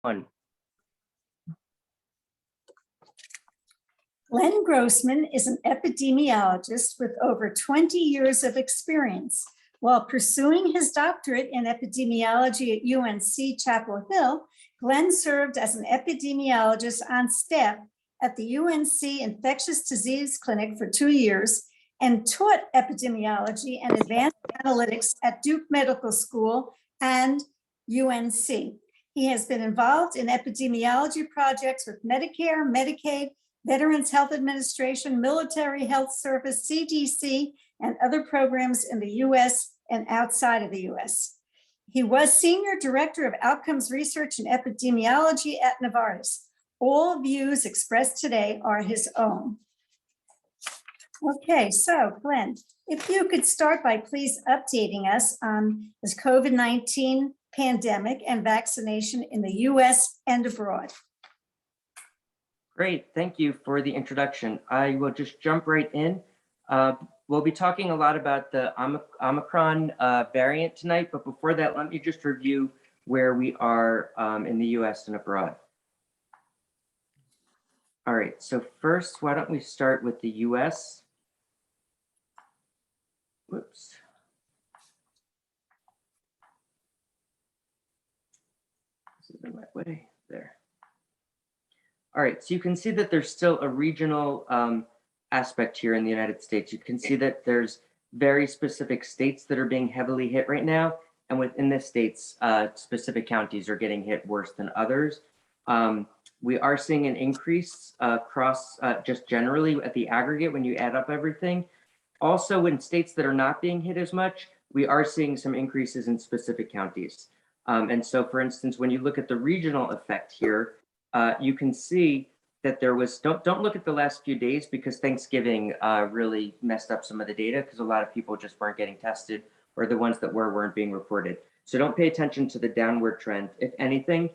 One. Glenn Grossman is an epidemiologist with over 20 years of experience. While pursuing his doctorate in epidemiology at UNC Chapel Hill, Glenn served as an epidemiologist on staff at the UNC Infectious Disease Clinic for 2 years and taught epidemiology and advanced analytics at Duke Medical School and UNC. He has been involved in epidemiology projects with Medicare, Medicaid, Veterans Health Administration, Military Health Service, CDC, and other programs in the US and outside of the US. He was Senior Director of Outcomes Research and Epidemiology at Novartis. All views expressed today are his own. Okay, so Glenn, if you could start by please updating us on this COVID-19 pandemic and vaccination in the US and abroad. Great, thank you for the introduction. I will just jump right in. We'll be talking a lot about the Omicron variant tonight, but before that, let me just review where we are in the US and abroad. All right, so first, why don't we start with the US? Whoops. This is the right way, there. All right, so you can see that there's still a regional aspect here in the United States. You can see that there's very specific states that are being heavily hit right now. And within the states, specific counties are getting hit worse than others. We are seeing an increase across just generally at the aggregate when you add up everything. Also in states that are not being hit as much, we are seeing some increases in specific counties. And so for instance, when you look at the regional effect here, you can see that there was, don't look at the last few days because Thanksgiving really messed up some of the data because a lot of people just weren't getting tested or the ones that weren't being reported. So don't pay attention to the downward trend. If anything,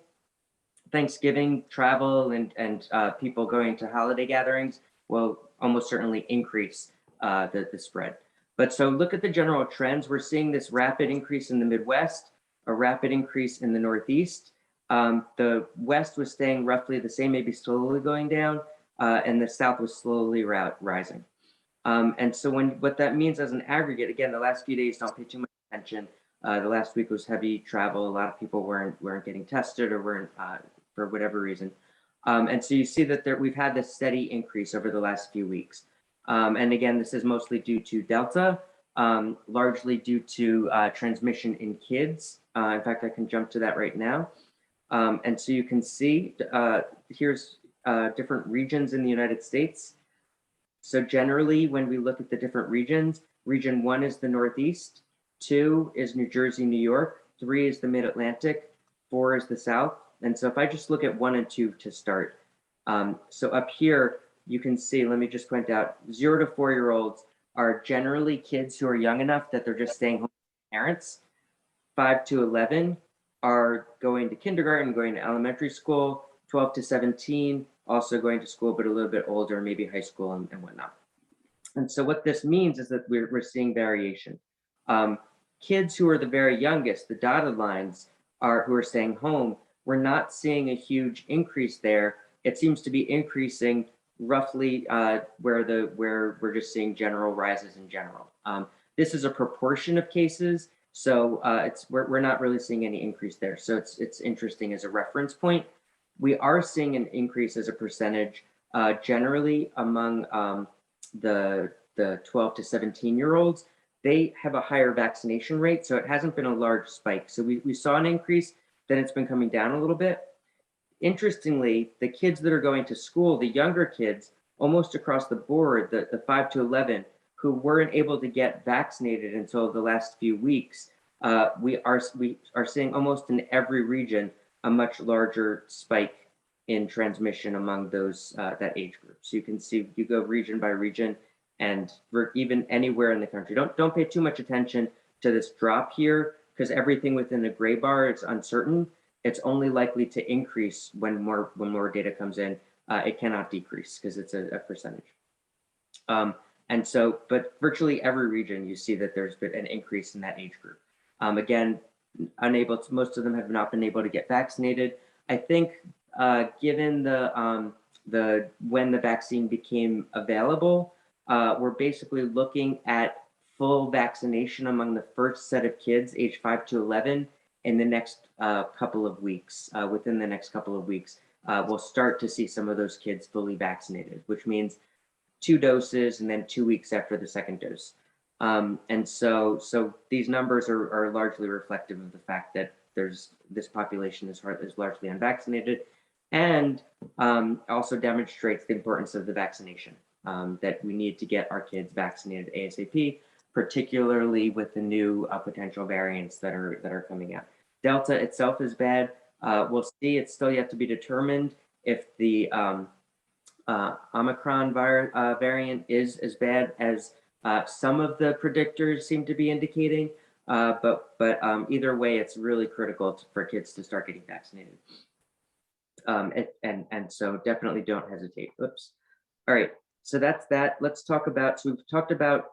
Thanksgiving travel and people going to holiday gatherings will almost certainly increase the spread. But so look at the general trends. We're seeing this rapid increase in the Midwest, a rapid increase in the Northeast. The West was staying roughly the same, maybe slowly going down, and the South was slowly rising. And so what that means as an aggregate, again, the last few days, don't pay too much attention. The last week was heavy travel. A lot of people weren't getting tested or weren't for whatever reason. And so you see that we've had this steady increase over the last few weeks. And again, this is mostly due to Delta, largely due to transmission in kids. In fact, I can jump to that right now. And so you can see here's different regions in the United States. So generally, when we look at the different regions, region 1 is the Northeast, 2 is New Jersey, New York, 3 is the Mid-Atlantic, 4 is the South. And so if I just look at 1 and 2 to start, so up here, you can see, let me just point out, 0 to 4-year-olds are generally kids who are young enough that they're just staying home with parents. 5 to 11 are going to kindergarten, going to elementary school. 12 to 17 also going to school, but a little bit older, maybe high school and whatnot. And so what this means is that we're seeing variation. Kids who are the very youngest, the dotted lines, who are staying home, we're not seeing a huge increase there. It seems to be increasing roughly where we're just seeing general rises in general. This is a proportion of cases. So we're not really seeing any increase there. So it's interesting as a reference point. We are seeing an increase as a percentage generally among the 12 to 17-year-olds. They have a higher vaccination rate, so it hasn't been a large spike. So we saw an increase, then it's been coming down a little bit. Interestingly, the kids that are going to school, the younger kids, almost across the board, the 5 to 11, who weren't able to get vaccinated until the last few weeks, we are seeing almost in every region a much larger spike in transmission among those that age group. So you can see, you go region by region, and even anywhere in the country. Don't pay too much attention to this drop here because everything within the gray bar is uncertain. It's only likely to increase when more data comes in. It cannot decrease because it's a percentage. And so, but virtually every region, you see that there's been an increase in that age group. Again, most of them have not been able to get vaccinated. I think given the when the vaccine became available, we're basically looking at full vaccination among the first set of kids aged 5 to 11 in the next couple of weeks. Within the next couple of weeks, we'll start to see some of those kids fully vaccinated, which means 2 doses and then 2 weeks after the second dose. And so these numbers are largely reflective of the fact that this population is largely unvaccinated, and also demonstrates the importance of the vaccination, that we need to get our kids vaccinated ASAP, particularly with the new potential variants that are coming out. Delta itself is bad. We'll see. It's still yet to be determined if the Omicron variant is as bad as some of the predictors seem to be indicating. But either way, it's really critical for kids to start getting vaccinated. And so definitely don't hesitate. Oops. All right. So that's that. Let's talk about, so we've talked about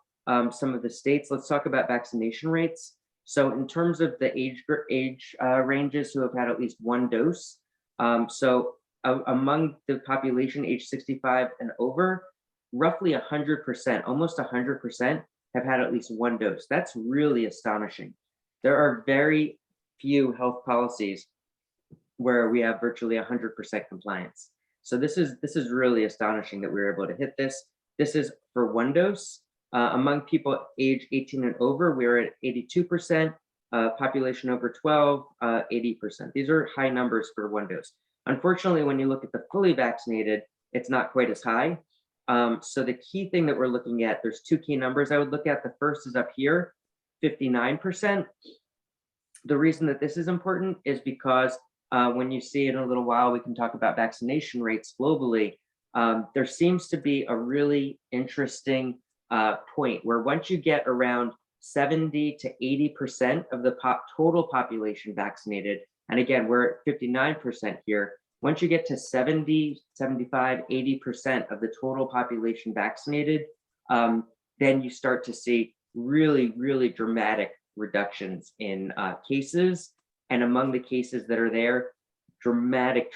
some of the states. Let's talk about vaccination rates. So in terms of the age ranges who have had at least 1 dose, among the population age 65 and over, roughly 100%, almost 100% have had at least 1 dose. That's really astonishing. There are very few health policies where we have virtually 100% compliance. So this is really astonishing that we were able to hit this. This is for 1 dose. Among people age 18 and over, we're at 82%. Population over 12, 80%. These are high numbers for 1 dose. Unfortunately, when you look at the fully vaccinated, it's not quite as high. So the key thing that we're looking at, there's 2 key numbers I would look at. The first is up here, 59%. The reason that this is important is because when you see in a little while, we can talk about vaccination rates globally. There seems to be a really interesting point where once you get around 70 to 80% of the total population vaccinated, and again, we're at 59% here. Once you get to 70, 75, 80% of the total population vaccinated, then you start to see really, really dramatic reductions in cases. And among the cases that are there, dramatic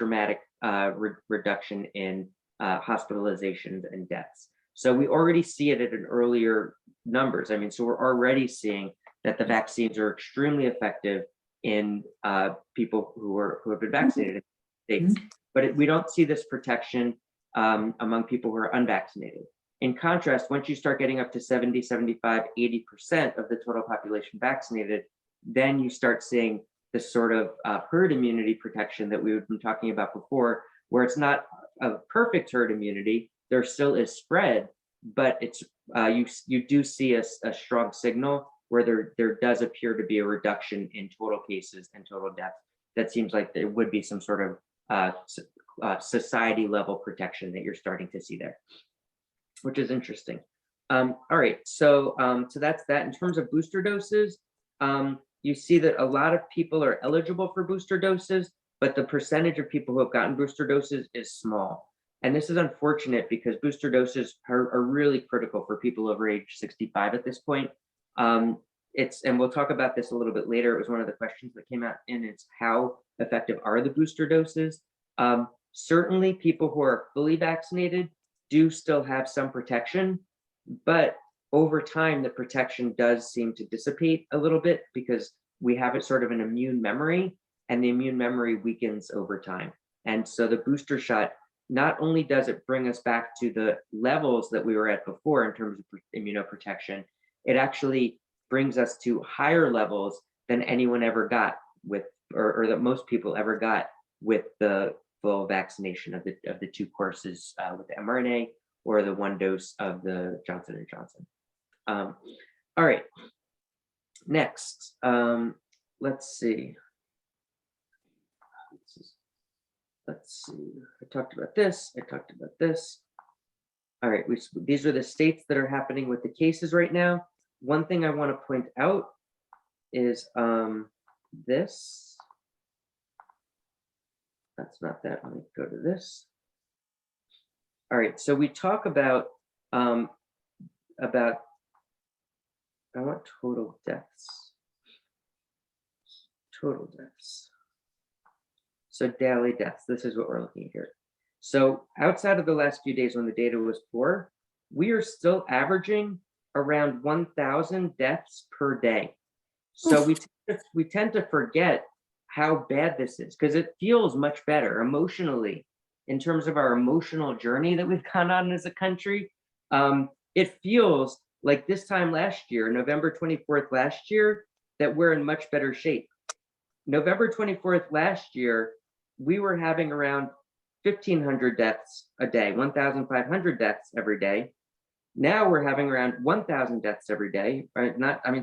reduction in hospitalizations and deaths. So we already see it at an earlier numbers. I mean, so we're already seeing that the vaccines are extremely effective in people who have been vaccinated in the States, but we don't see this protection among people who are unvaccinated. In contrast, once you start getting up to 70, 75, 80% of the total population vaccinated, then you start seeing this sort of herd immunity protection that we've been talking about before, where it's not a perfect herd immunity. There still is spread, but it's you do see a strong signal where there does appear to be a reduction in total cases and total deaths. That seems like there would be some sort of society level protection that you're starting to see there, which is interesting. All right, so that's that. In terms of booster doses, you see that a lot of people are eligible for booster doses, but the percentage of people who have gotten booster doses is small. And this is unfortunate because booster doses are really critical for people over age 65 at this point. And we'll talk about this a little bit later. It was one of the questions that came out, and it's how effective are the booster doses? Certainly people who are fully vaccinated do still have some protection, but over time, the protection does seem to dissipate a little bit because we have it sort of an immune memory, and the immune memory weakens over time. And so the booster shot, not only does it bring us back to the levels that we were at before in terms of immunoprotection, it actually brings us to higher levels than anyone ever got with, or that most people ever got with the full vaccination of the 2 courses with the mRNA or the 1 dose of the Johnson & Johnson. All right, next, let's see. I talked about this. All right, these are the states that are happening with the cases right now. One thing I want to point out is this. That's not that. Let me go to this. All right, so we talk about I want total deaths. So daily deaths, this is what we're looking at here. So outside of the last few days when the data was poor, we are still averaging around 1,000 deaths per day. So we tend to forget how bad this is because it feels much better emotionally in terms of our emotional journey that we've gone on as a country. It feels like this time last year, November 24th last year, that we're in much better shape. November 24th last year, we were having around 1,500 deaths a day, 1,500 deaths every day. Now we're having around 1,000 deaths every day. Right?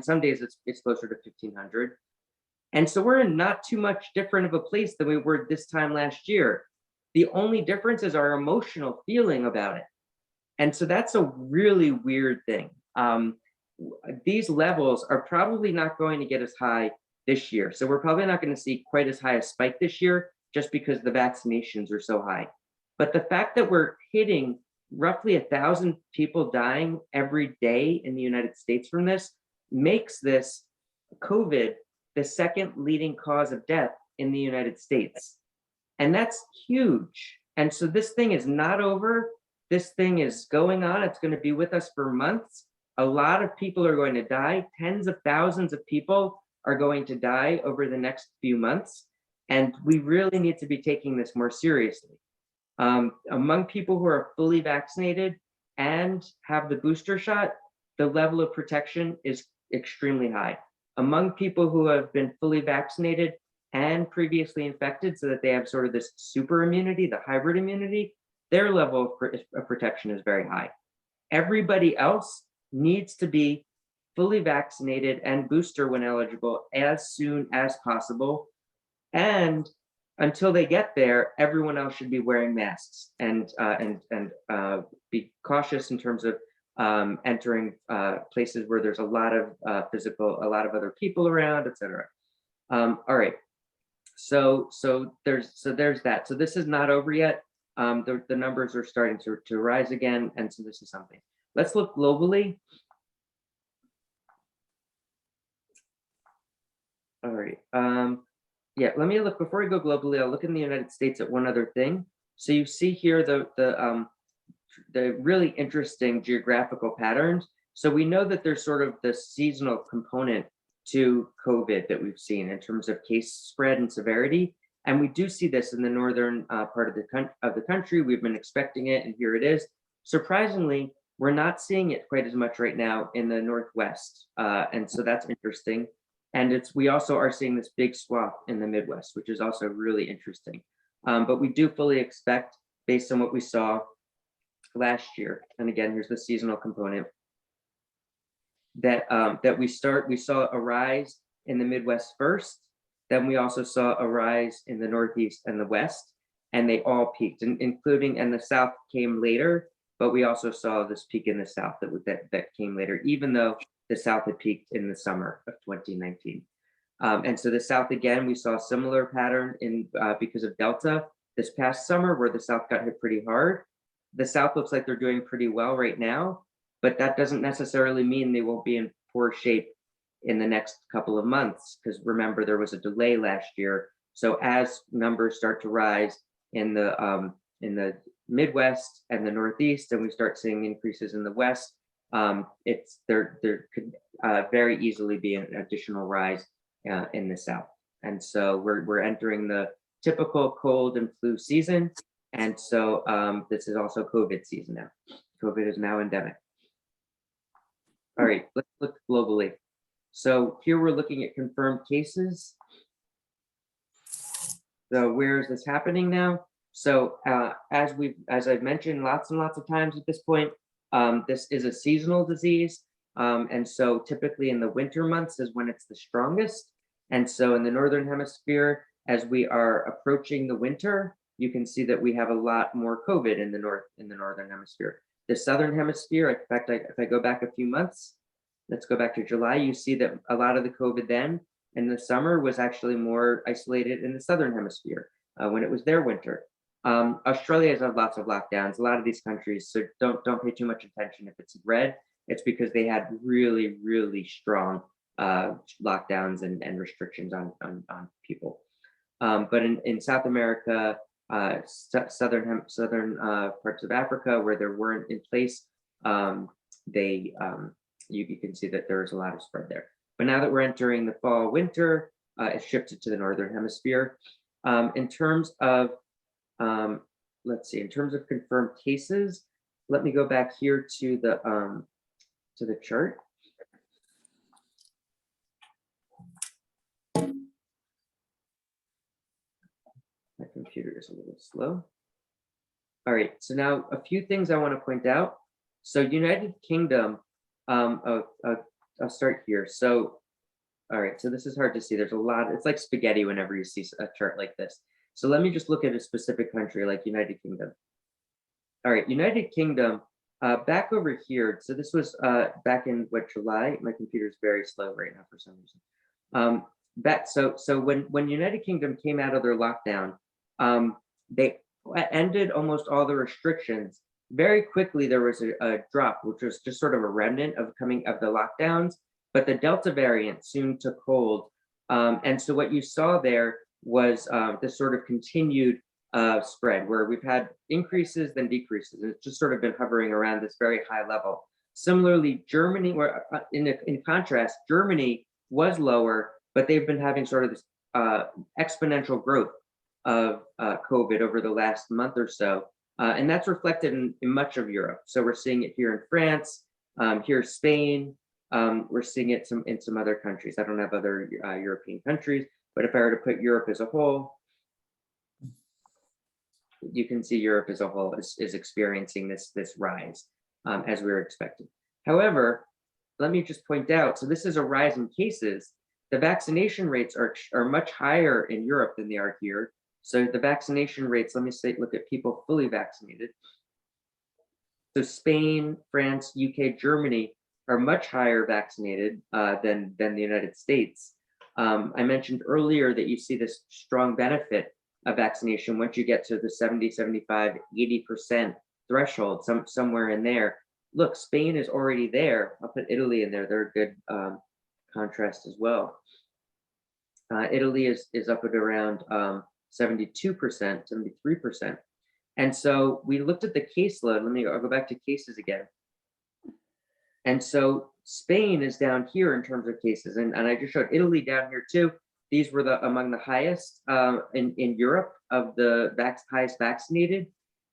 Some days it's closer to 1,500. And so we're in not too much different of a place than we were this time last year. The only difference is our emotional feeling about it. And so that's a really weird thing. These levels are probably not going to get as high this year. So we're probably not going to see quite as high a spike this year just because the vaccinations are so high. But the fact that we're hitting roughly 1,000 people dying every day in the United States from this makes this COVID the second leading cause of death in the United States. And that's huge. And so this thing is not over. This thing is going on. It's going to be with us for months. A lot of people are going to die. Tens of thousands of people are going to die over the next few months. And we really need to be taking this more seriously. Among people who are fully vaccinated and have the booster shot, the level of protection is extremely high. Among people who have been fully vaccinated and previously infected so that they have sort of this super immunity, the hybrid immunity, their level of protection is very high. Everybody else needs to be fully vaccinated and booster when eligible as soon as possible. And until they get there, everyone else should be wearing masks and be cautious in terms of entering places where there's a lot of a lot of other people around, etc. All right. So there's that. So this is not over yet. The numbers are starting to rise again, and so this is something. Let's look globally. All right. Yeah, let me look before we go globally. I'll look in the United States at one other thing. So you see here the really interesting geographical patterns. So we know that there's sort of the seasonal component to COVID that we've seen in terms of case spread and severity. And we do see this in the northern part of the country. We've been expecting it, and here it is. Surprisingly, we're not seeing it quite as much right now in the Northwest. And so that's interesting. And we also are seeing this big swath in the Midwest, which is also really interesting. But we do fully expect, based on what we saw last year, and again, here's the seasonal component, that we saw a rise in the Midwest first, then we also saw a rise in the Northeast and the West, and they all peaked, and the South came later, but we also saw this peak in the South that came later, even though the South had peaked in the summer of 2019. And so the South, again, we saw a similar pattern because of Delta this past summer, where the South got hit pretty hard. The South looks like they're doing pretty well right now, but that doesn't necessarily mean they won't be in poor shape in the next couple of months, because remember, there was a delay last year. So as numbers start to rise in the Midwest and the Northeast, and we start seeing increases in the West, there could very easily be an additional rise in the South. And so we're entering the typical cold and flu season. And so this is also COVID season now. COVID is now endemic. All right, let's look globally. So here we're looking at confirmed cases. So where is this happening now? So as I've mentioned lots and lots of times at this point, this is a seasonal disease. And so typically in the winter months is when it's the strongest. And so in the Northern Hemisphere, as we are approaching the winter, you can see that we have a lot more COVID in the Northern Hemisphere. The Southern Hemisphere, in fact, if I go back a few months, let's go back to July, you see that a lot of the COVID then in the summer was actually more isolated in the Southern Hemisphere when it was their winter. Australia has had lots of lockdowns, a lot of these countries, so don't pay too much attention if it's red. It's because they had really, really strong lockdowns and restrictions on people. But in South America, southern parts of Africa where there weren't in place, you can see that there's a lot of spread there. But now that we're entering the fall, winter, it's shifted to the northern hemisphere. In terms of, let's see, in terms of confirmed cases, let me go back here to the chart. My computer is a little slow. All right, so now a few things I want to point out. So United Kingdom, I'll start here. So, all right, so this is hard to see. There's a lot, it's like spaghetti whenever you see a chart like this. So let me just look at a specific country like United Kingdom. All right, United Kingdom, back over here. So this was back in July. My computer's very slow right now for some reason. So when United Kingdom came out of their lockdown, they ended almost all the restrictions. Very quickly, there was a drop, which was just sort of a remnant of the lockdowns, but the Delta variant soon took hold. And so what you saw there was this sort of continued spread where we've had increases then decreases. It's just sort of been hovering around this very high level. Similarly, Germany, where in contrast, Germany was lower, but they've been having sort of this exponential growth of COVID over the last month or so. And that's reflected in much of Europe. So we're seeing it here in France, here Spain, we're seeing it in some other countries. I don't have other European countries, but if I were to put Europe as a whole, you can see Europe as a whole is experiencing this rise as we were expecting. However, let me just point out, so this is a rise in cases. The vaccination rates are much higher in Europe than they are here. So the vaccination rates, let me look at people fully vaccinated. So Spain, France, UK, Germany are much higher vaccinated than the United States. I mentioned earlier that you see this strong benefit of vaccination once you get to the 70, 75, 80% threshold, somewhere in there. Look, Spain is already there. I'll put Italy in there. They're a good contrast as well. Italy is up at around 72%, 73%. And so we looked at the caseload. I'll go back to cases again. And so Spain is down here in terms of cases. And I just showed Italy down here too. These were among the highest in Europe of the highest vaccinated.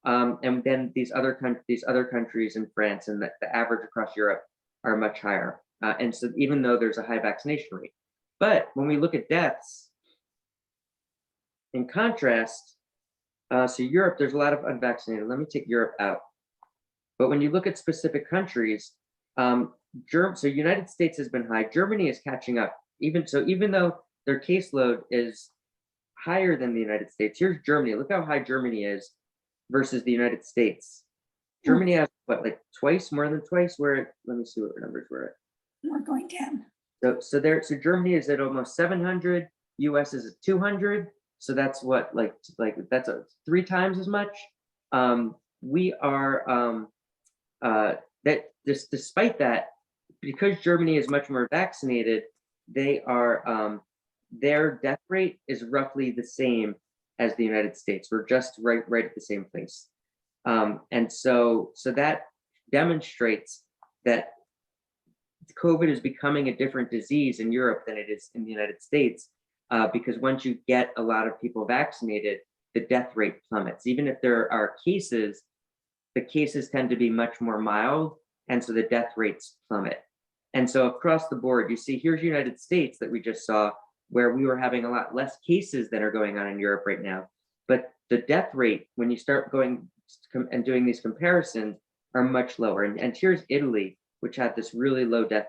And then these other countries in France and the average across Europe are much higher. And so even though there's a high vaccination rate. But when we look at deaths, in contrast, so Europe, there's a lot of unvaccinated. Let me take Europe out. But when you look at specific countries, so United States has been high. Germany is catching up. Even though their caseload is higher than the United States, here's Germany. Look how high Germany is versus the United States. Germany has what, like more than twice? Let me see what numbers we're at. We're going down. So Germany is at almost 700. US is at 200. So that's what that's 3 times as much. We are despite that, because Germany is much more vaccinated, they are their death rate is roughly the same as the United States. We're just right at the same place. And so that demonstrates that COVID is becoming a different disease in Europe than it is in the United States, because once you get a lot of people vaccinated, the death rate plummets. Even if there are cases, the cases tend to be much more mild, and so the death rates plummet. And so across the board, you see here's United States that we just saw, where we were having a lot less cases than are going on in Europe right now. But the death rate, when you start going and doing these comparisons, are much lower. And here's Italy, which had this really low death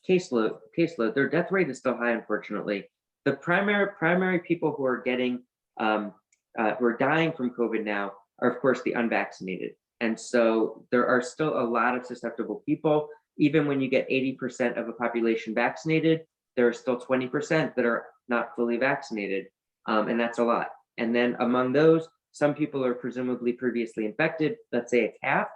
caseload. Their death rate is still high, unfortunately. The primary people who are getting who are dying from COVID now are, of course, the unvaccinated. And so there are still a lot of susceptible people. Even when you get 80% of a population vaccinated, there are still 20% that are not fully vaccinated, and that's a lot. And then among those, some people are presumably previously infected. Let's say it's half.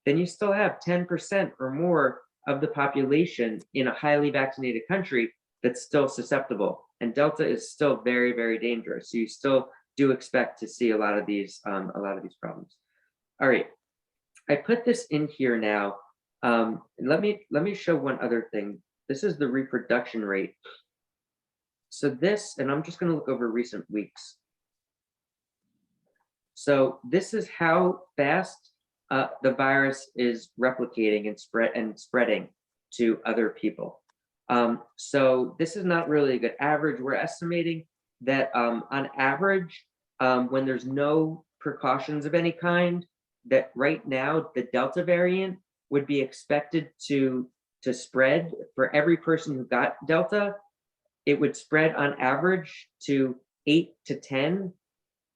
Then you still have 10% or more of the population in a highly vaccinated country that's still susceptible. and Delta is still very, very dangerous. So you still do expect to see a lot of these problems. All right, I put this in here now. Let me show one other thing. This is the reproduction rate. So this, and I'm just going to look over recent weeks. So this is how fast the virus is replicating and spreading to other people. So this is not really a good average. We're estimating that on average, when there's no precautions of any kind, that right now the Delta variant would be expected to spread for every person who got Delta. It would spread on average to 8 to 10,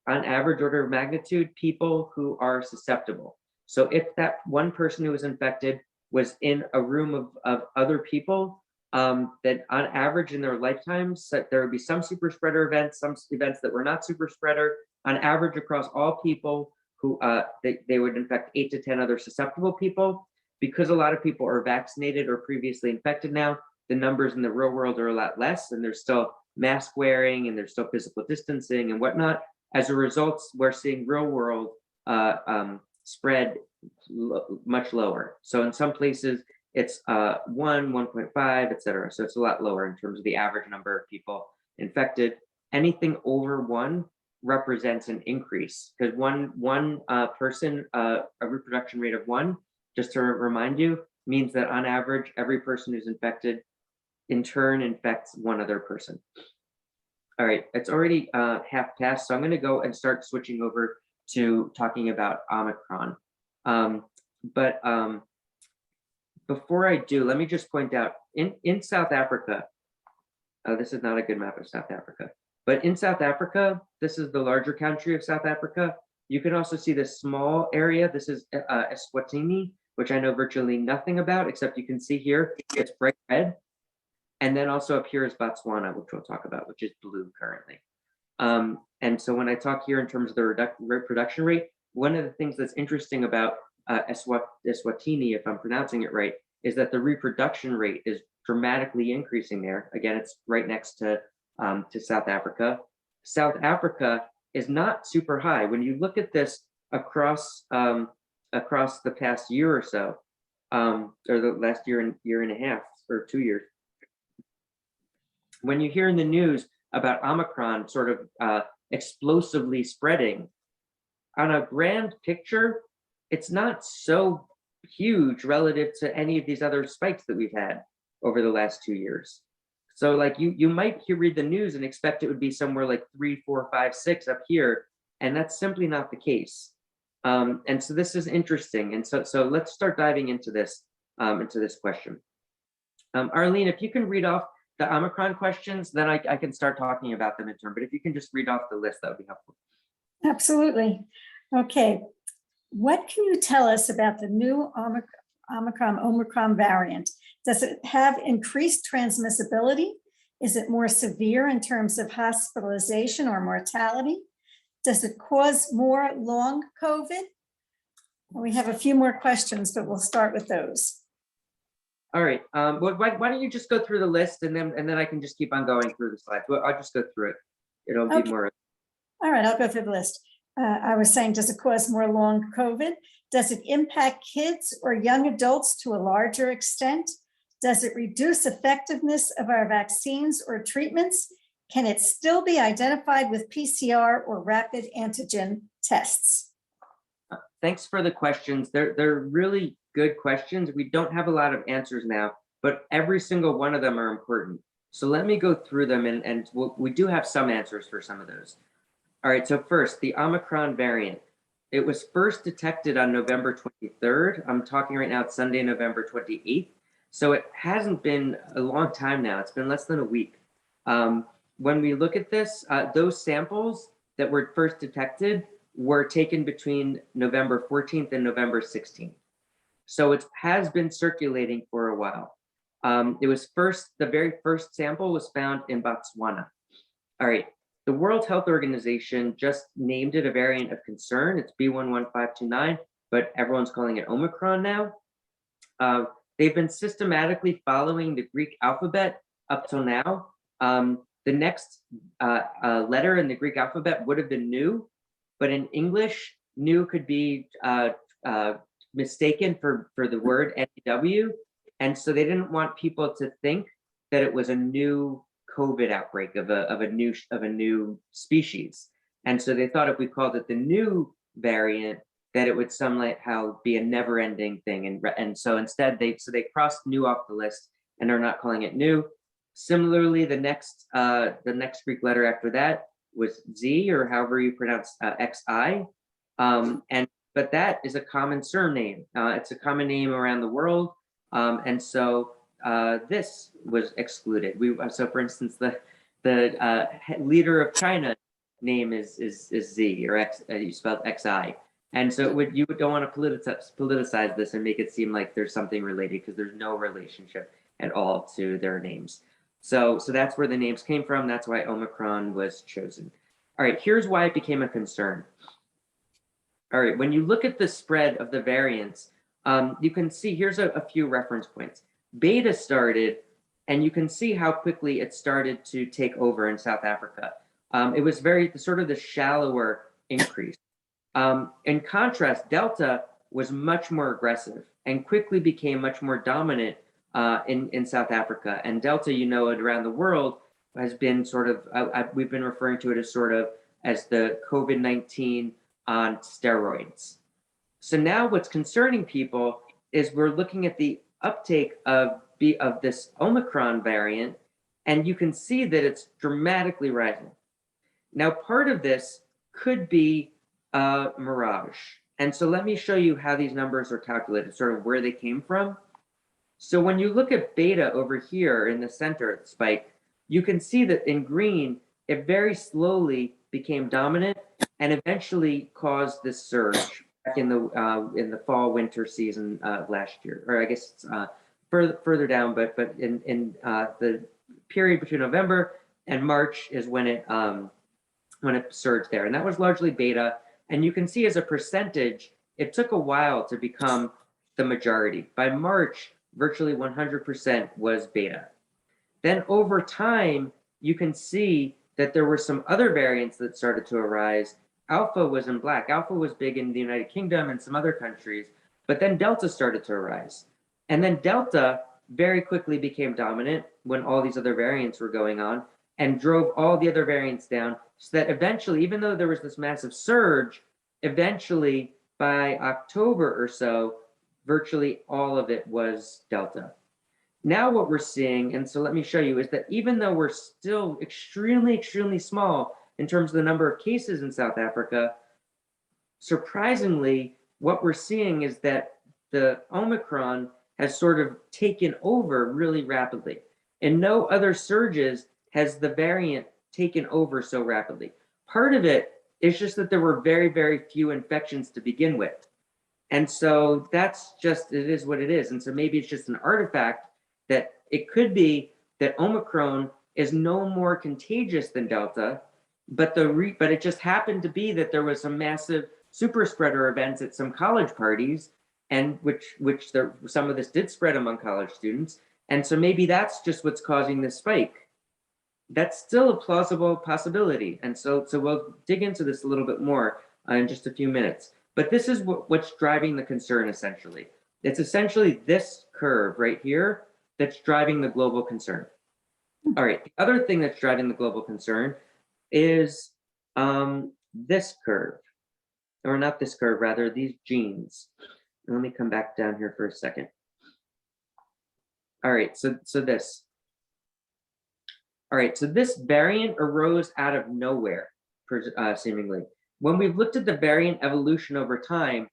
on average order of magnitude, people who are susceptible. So if that one person who was infected was in a room of other people, that on average in their lifetimes, that there would be some super spreader events, some events that were not super spreader. On average across all people who they would infect 8 to 10 other susceptible people. Because a lot of people are vaccinated or previously infected now, the numbers in the real world are a lot less, and there's still mask wearing and there's still physical distancing and whatnot. As a result, we're seeing real world spread much lower. So in some places, it's 1, 1.5, et cetera. So it's a lot lower in terms of the average number of people infected. Anything over 1 represents an increase, because one person, a reproduction rate of 1, just to remind you, means that on average, every person who's infected in turn infects one other person. All right, it's already half past, so I'm going to go and start switching over to talking about Omicron. Before I do, let me just point out, in South Africa, this is not a good map of South Africa, but in South Africa, this is the larger country of South Africa. You can also see this small area. This is Eswatini, which I know virtually nothing about, except you can see here, it's bright red. And then also up here is Botswana, which we'll talk about, which is blue currently. And so when I talk here in terms of the reproduction rate, one of the things that's interesting about Eswatini, if I'm pronouncing it right, is that the reproduction rate is dramatically increasing there. Again, it's right next to South Africa. South Africa is not super high. When you look at this across the past year or so, or the last year and a half or 2 years, when you hear in the news about Omicron sort of explosively spreading, on a grand picture, it's not so huge relative to any of these other spikes that we've had over the last 2 years. So like you might read the news and expect it would be somewhere like 3, 4, 5, 6 up here, and that's simply not the case. And so this is interesting. And so let's start diving into this question. Arlene, if you can read off the Omicron questions, then I can start talking about them in turn. But if you can just read off the list, that would be helpful. Absolutely. Okay. What can you tell us about the new Omicron variant? Does it have increased transmissibility? Is it more severe in terms of hospitalization or mortality? Does it cause more long COVID? We have a few more questions, but we'll start with those. All right. Why don't you just go through the list, and then I can just keep on going through the slides. Well, I'll just go through it. It'll be more. All right, I'll go through the list. I was saying, does it cause more long COVID? Does it impact kids or young adults to a larger extent? Does it reduce effectiveness of our vaccines or treatments? Can it still be identified with PCR or rapid antigen tests? Thanks for the questions. They're really good questions. We don't have a lot of answers now, but every single one of them are important. So let me go through them, and we do have some answers for some of those. All right, so first, the Omicron variant. It was first detected on November 23rd. I'm talking right now, it's Sunday, November 28th. So it hasn't been a long time now. It's been less than a week. When we look at this, those samples that were first detected were taken between November 14th and November 16th. So it has been circulating for a while. The very first sample was found in Botswana. All right, the World Health Organization just named it a variant of concern. It's B11529, but everyone's calling it Omicron now. They've been systematically following the Greek alphabet up till now. the next letter in the Greek alphabet would have been nu, but in English, nu could be mistaken for the word NW. And so they didn't want people to think that it was a new COVID outbreak of a new species. And so they thought if we called it the new variant, that it would somehow be a never-ending thing. And so instead they crossed new off the list and are not calling it new. Similarly, the next Greek letter after that was Z, or however you pronounce XI. But that is a common surname. It's a common name around the world. And so this was excluded. So for instance, the leader of China name is Z, or X, you spelled XI. And so you don't want to politicize this and make it seem like there's something related, because there's no relationship at all to their names. So that's where the names came from. That's why Omicron was chosen. All right, here's why it became a concern. All right, when you look at the spread of the variants, you can see here's a few reference points. Beta started, and you can see how quickly it started to take over in South Africa. It was sort of the shallower increase. In contrast, Delta was much more aggressive and quickly became much more dominant in South Africa. And Delta, around the world has been sort of, we've been referring to it as the COVID-19 on steroids. So now what's concerning people is we're looking at the uptake of this Omicron variant, and you can see that it's dramatically rising. Now, part of this could be mirage. And so let me show you how these numbers are calculated, sort of where they came from. So when you look at beta over here in the center of the spike, you can see that in green, it very slowly became dominant and eventually caused this surge back in the fall winter season last year, or I guess it's further down, but in the period between November and March is when it surged there, and that was largely beta. And you can see as a percentage, it took a while to become the majority. By March, virtually 100% was beta. Then over time, you can see that there were some other variants that started to arise. Alpha was in black. Alpha was big in the United Kingdom and some other countries, but then Delta started to arise. And then Delta very quickly became dominant when all these other variants were going on and drove all the other variants down, so that eventually, even though there was this massive surge, eventually by October or so, virtually all of it was Delta. Now what we're seeing, and so let me show you, is that even though we're still extremely, extremely small in terms of the number of cases in South Africa, surprisingly, what we're seeing is that the Omicron has sort of taken over really rapidly. In no other surges has the variant taken over so rapidly. Part of it is just that there were very, very few infections to begin with. And so that's just, it is what it is. And so maybe it's just an artifact that it could be that Omicron is no more contagious than Delta, but it just happened to be that there was some massive super spreader events at some college parties, and some of this did spread among college students. And so maybe that's just what's causing this spike. That's still a plausible possibility. And so we'll dig into this a little bit more in just a few minutes. But this is what's driving the concern, essentially. It's essentially this curve right here that's driving the global concern. All right, the other thing that's driving the global concern is this curve, or not this curve, rather, these genes. And let me come back down here for a second. All right, so this. All right, so this variant arose out of nowhere, seemingly. When we've looked at the variant evolution over time,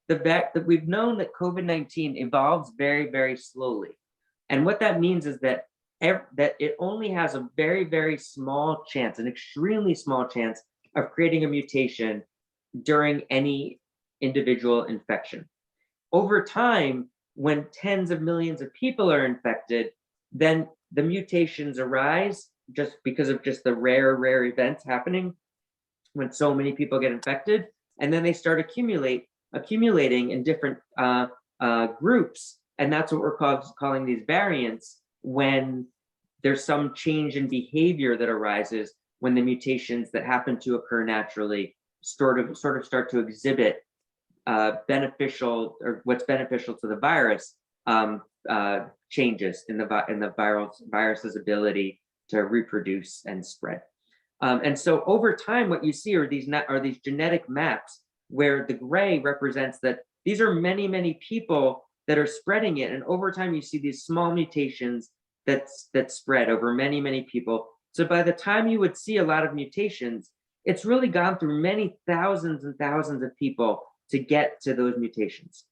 that we've known that COVID-19 evolves very, very slowly. And what that means is that it only has a very, very small chance, an extremely small chance of creating a mutation during any individual infection. Over time, when tens of millions of people are infected, then the mutations arise just because of just the rare events happening when so many people get infected, and then they start accumulating in different groups, and that's what we're calling these variants when there's some change in behavior that arises when the mutations that happen to occur naturally sort of start to exhibit beneficial, or what's beneficial to the virus, changes in the virus's ability to reproduce and spread. And so over time, what you see are these genetic maps where the gray represents that these are many, many people that are spreading it. And over time, you see these small mutations that spread over many, many people. So by the time you would see a lot of mutations, it's really gone through many thousands and thousands of people to get to those mutations.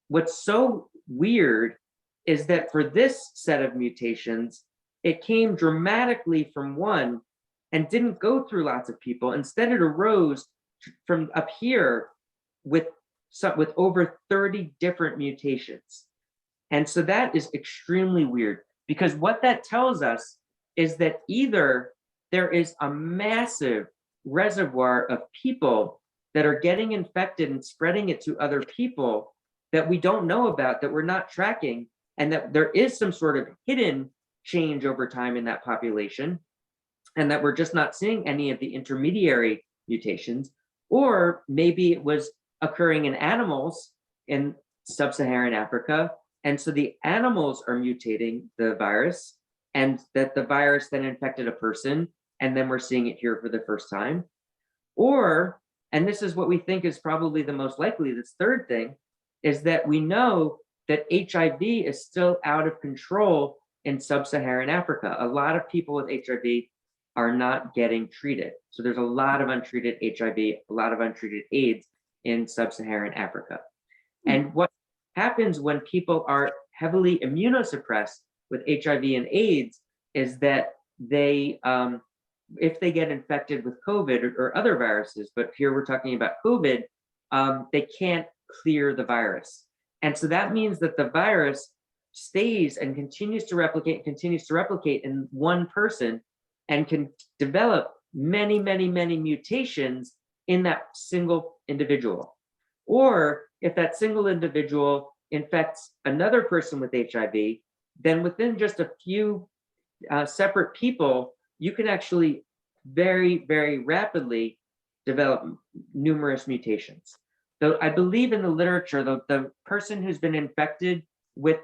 What's so weird is that for this set of mutations, it came dramatically from one and didn't go through lots of people. Instead, it arose from up here with over 30 different mutations. And so that is extremely weird, because what that tells us is that either there is a massive reservoir of people that are getting infected and spreading it to other people that we don't know about, that we're not tracking, and that there is some sort of hidden change over time in that population, and that we're just not seeing any of the intermediary mutations. Or maybe it was occurring in animals in sub-Saharan Africa, and so the animals are mutating the virus, and that the virus then infected a person, and then we're seeing it here for the first time. Or, and this is what we think is probably the most likely, this third thing, is that we know that HIV is still out of control in sub-Saharan Africa. A lot of people with HIV are not getting treated. So there's a lot of untreated HIV, a lot of untreated AIDS in sub-Saharan Africa. And what happens when people are heavily immunosuppressed with HIV and AIDS is that they, if they get infected with COVID or other viruses, but here we're talking about COVID, they can't clear the virus. And so that means that the virus stays and continues to replicate in one person, and can develop many, many, many mutations in that single individual. Or if that single individual infects another person with HIV, then within just a few separate people, you can actually very, very rapidly develop numerous mutations. Though I believe in the literature, the person who's been infected with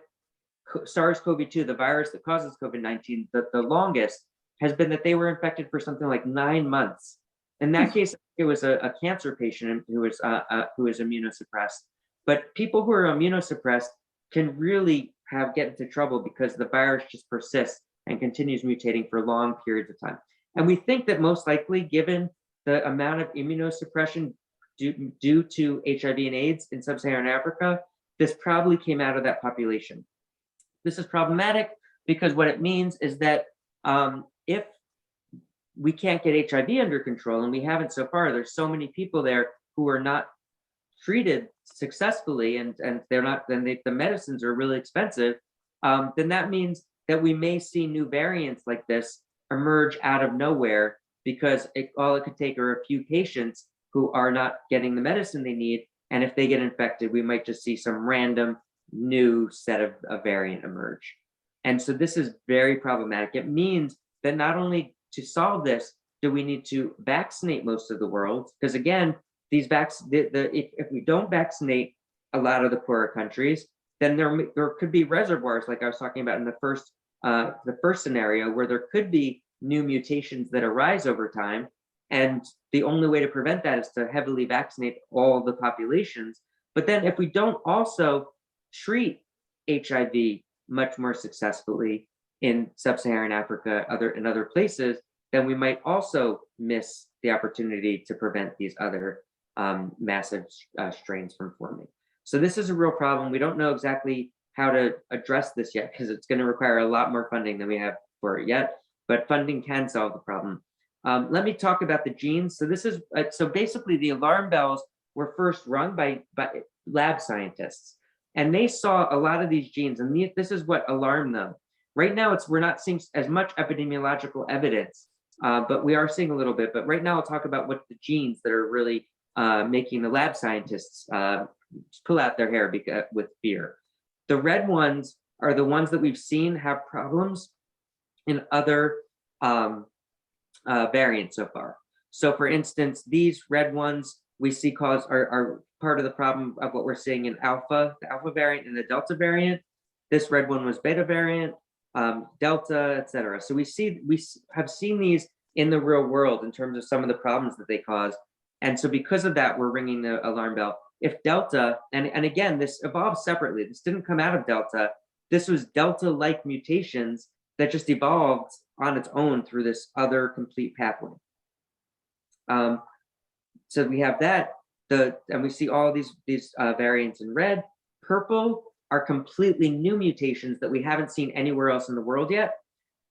SARS-CoV-2, the virus that causes COVID-19, the longest has been that they were infected for something like 9 months. In that case, it was a cancer patient who was immunosuppressed. But people who are immunosuppressed can really get into trouble because the virus just persists and continues mutating for long periods of time. And we think that most likely, given the amount of immunosuppression due to HIV and AIDS in sub-Saharan Africa, this probably came out of that population. This is problematic because what it means is that if we can't get HIV under control, and we haven't so far, there's so many people there who are not treated successfully, and the medicines are really expensive, then that means that we may see new variants like this emerge out of nowhere, because all it could take are a few patients who are not getting the medicine they need, and if they get infected, we might just see some random new set of a variant emerge. And so this is very problematic. It means that not only to solve this do we need to vaccinate most of the world, because again, if we don't vaccinate a lot of the poorer countries, then there could be reservoirs, like I was talking about in the first scenario, where there could be new mutations that arise over time. And the only way to prevent that is to heavily vaccinate all the populations. But then if we don't also treat HIV much more successfully in sub-Saharan Africa, in other places, then we might also miss the opportunity to prevent these other massive strains from forming. So this is a real problem. We don't know exactly how to address this yet, because it's going to require a lot more funding than we have for it yet, but funding can solve the problem. Let me talk about the genes. So this is so basically the alarm bells were first rung by lab scientists, and they saw a lot of these genes, and this is what alarmed them. Right now, we're not seeing as much epidemiological evidence, but we are seeing a little bit. But right now, I'll talk about what the genes that are really making the lab scientists pull out their hair with fear. The red ones are the ones that we've seen have problems in other variants so far. So for instance, these red ones we see are part of the problem of what we're seeing in the alpha variant and the delta variant. This red one was beta variant, delta, etc. So we have seen these in the real world in terms of some of the problems that they cause. And so because of that, we're ringing the alarm bell. If delta, and again, this evolved separately, this didn't come out of delta, this was delta-like mutations that just evolved on its own through this other complete pathway. So we have that, and we see all these variants in red. Purple are completely new mutations that we haven't seen anywhere else in the world yet.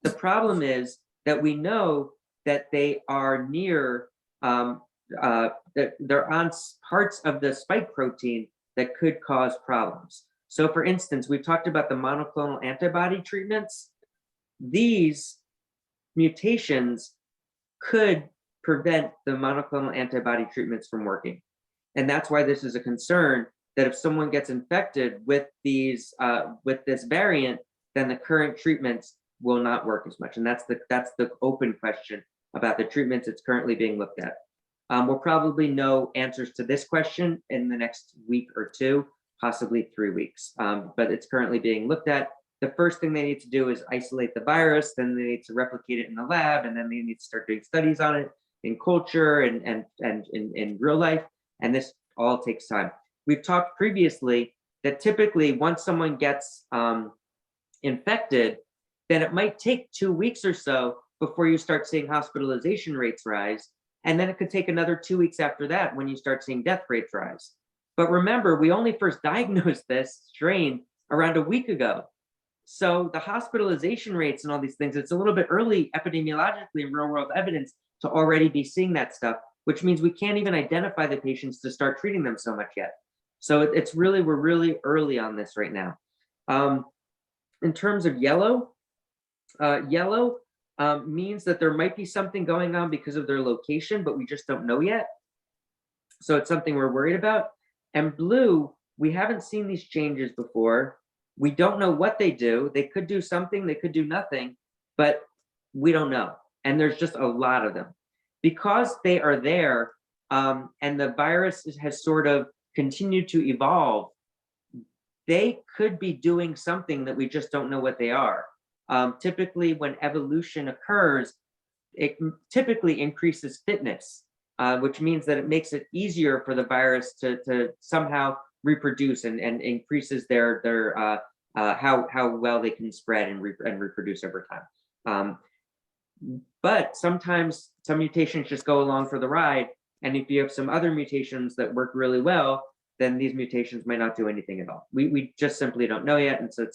The problem is that we know that they are near, that they're on parts of the spike protein that could cause problems. So for instance, we've talked about the monoclonal antibody treatments. These mutations could prevent the monoclonal antibody treatments from working. And that's why this is a concern, that if someone gets infected with these with this variant, then the current treatments will not work as much. And that's the open question about the treatments it's currently being looked at. We'll probably know answers to this question in the next week or two, possibly 3 weeks, but it's currently being looked at. The first thing they need to do is isolate the virus, then they need to replicate it in the lab, and then they need to start doing studies on it in culture and in real life, and this all takes time. We've talked previously that typically once someone gets infected, then it might take 2 weeks or so before you start seeing hospitalization rates rise, and then it could take another 2 weeks after that when you start seeing death rates rise. But remember, we only first diagnosed this strain around a week ago. So the hospitalization rates and all these things, it's a little bit early epidemiologically in real world evidence to already be seeing that stuff, which means we can't even identify the patients to start treating them so much yet. So we're really early on this right now. In terms of yellow, yellow means that there might be something going on because of their location, but we just don't know yet. So it's something we're worried about. And blue, we haven't seen these changes before. We don't know what they do. They could do something, they could do nothing, but we don't know. And there's just a lot of them. Because they are there, and the virus has sort of continued to evolve, they could be doing something that we just don't know what they are. Typically, when evolution occurs, it typically increases fitness, which means that it makes it easier for the virus to somehow reproduce and increases their how well they can spread and reproduce over time. But sometimes some mutations just go along for the ride, and if you have some other mutations that work really well, then these mutations might not do anything at all. We just simply don't know yet, and so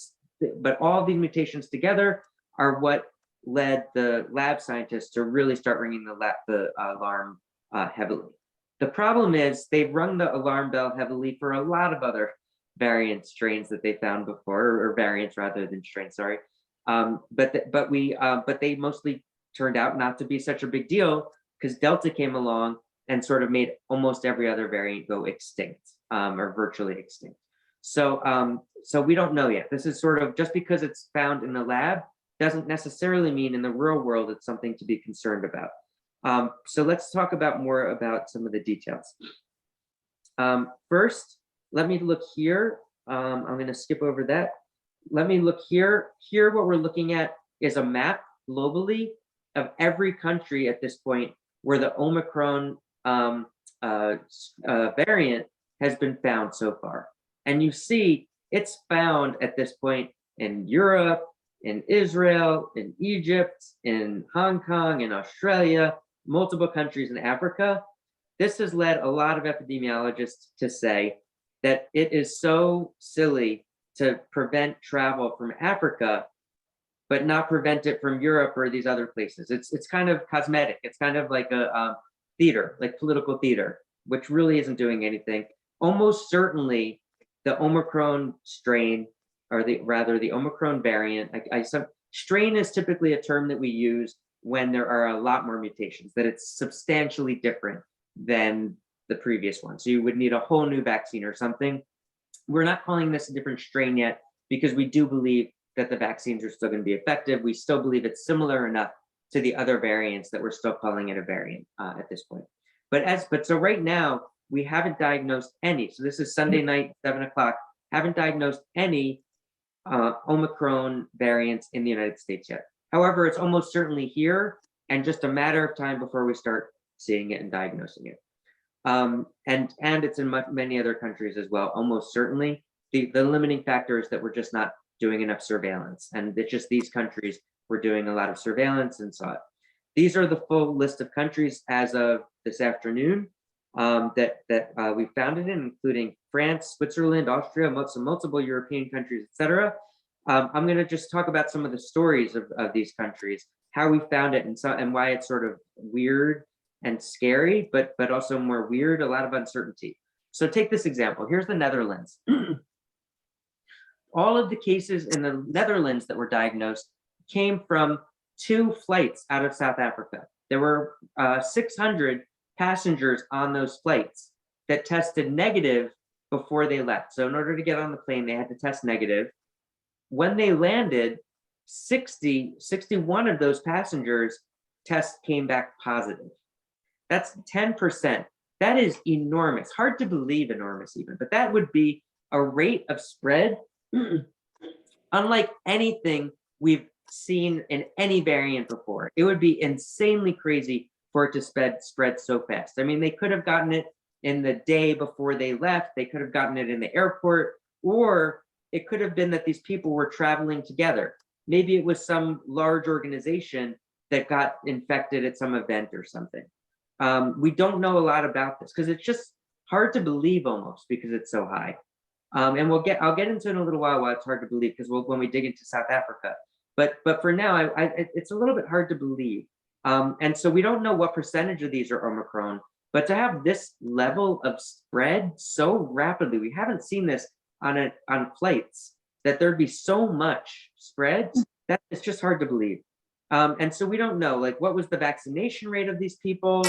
but all of these mutations together are what led the lab scientists to really start ringing the alarm heavily. The problem is they've rung the alarm bell heavily for a lot of other variant strains that they found before, or variants rather than strains, sorry. But they mostly turned out not to be such a big deal because Delta came along and sort of made almost every other variant go extinct, or virtually extinct. So we don't know yet. This is sort of, just because it's found in the lab doesn't necessarily mean in the real world it's something to be concerned about. So let's talk more about some of the details. First, let me look here. I'm going to skip over that. Let me look here. Here, what we're looking at is a map globally of every country at this point where the Omicron variant has been found so far. And you see it's found at this point in Europe, in Israel, in Egypt, in Hong Kong, in Australia, multiple countries in Africa. This has led a lot of epidemiologists to say that it is so silly to prevent travel from Africa, but not prevent it from Europe or these other places. It's kind of cosmetic. It's kind of like a theater, like political theater, which really isn't doing anything. Almost certainly the Omicron strain, or the Omicron variant, strain is typically a term that we use when there are a lot more mutations, that it's substantially different than the previous one. So you would need a whole new vaccine or something. We're not calling this a different strain yet because we do believe that the vaccines are still going to be effective. We still believe it's similar enough to the other variants that we're still calling it a variant at this point. But so right now we haven't diagnosed any. So this is Sunday night, 7 o'clock. Haven't diagnosed any Omicron variants in the United States yet. However, it's almost certainly here, and just a matter of time before we start seeing it and diagnosing it. And it's in many other countries as well. Almost certainly, the limiting factor is that we're just not doing enough surveillance, and it's just these countries we're doing a lot of surveillance and saw it. These are the full list of countries as of this afternoon that we found it in, including France, Switzerland, Austria, multiple European countries, etc. I'm going to just talk about some of the stories of these countries, how we found it, and why it's sort of weird and scary, but also more weird, a lot of uncertainty. So take this example. Here's the Netherlands. All of the cases in the Netherlands that were diagnosed came from 2 flights out of South Africa. There were 600 passengers on those flights that tested negative before they left. So in order to get on the plane, they had to test negative. When they landed, 61 of those passengers tests came back positive. That's 10%. That is enormous. Hard to believe enormous even, but that would be a rate of spread unlike anything we've seen in any variant before. It would be insanely crazy for it to spread so fast. I mean, they could have gotten it in the day before they left. They could have gotten it in the airport, or it could have been that these people were traveling together. Maybe it was some large organization that got infected at some event or something. We don't know a lot about this because it's just hard to believe almost because it's so high. And I'll get into it in a little while why it's hard to believe, because when we dig into South Africa. But for now, it's a little bit hard to believe. And so we don't know what percentage of these are Omicron, but to have this level of spread so rapidly, we haven't seen this on flights, that there'd be so much spread, that it's just hard to believe. And so we don't know, like, what was the vaccination rate of these people?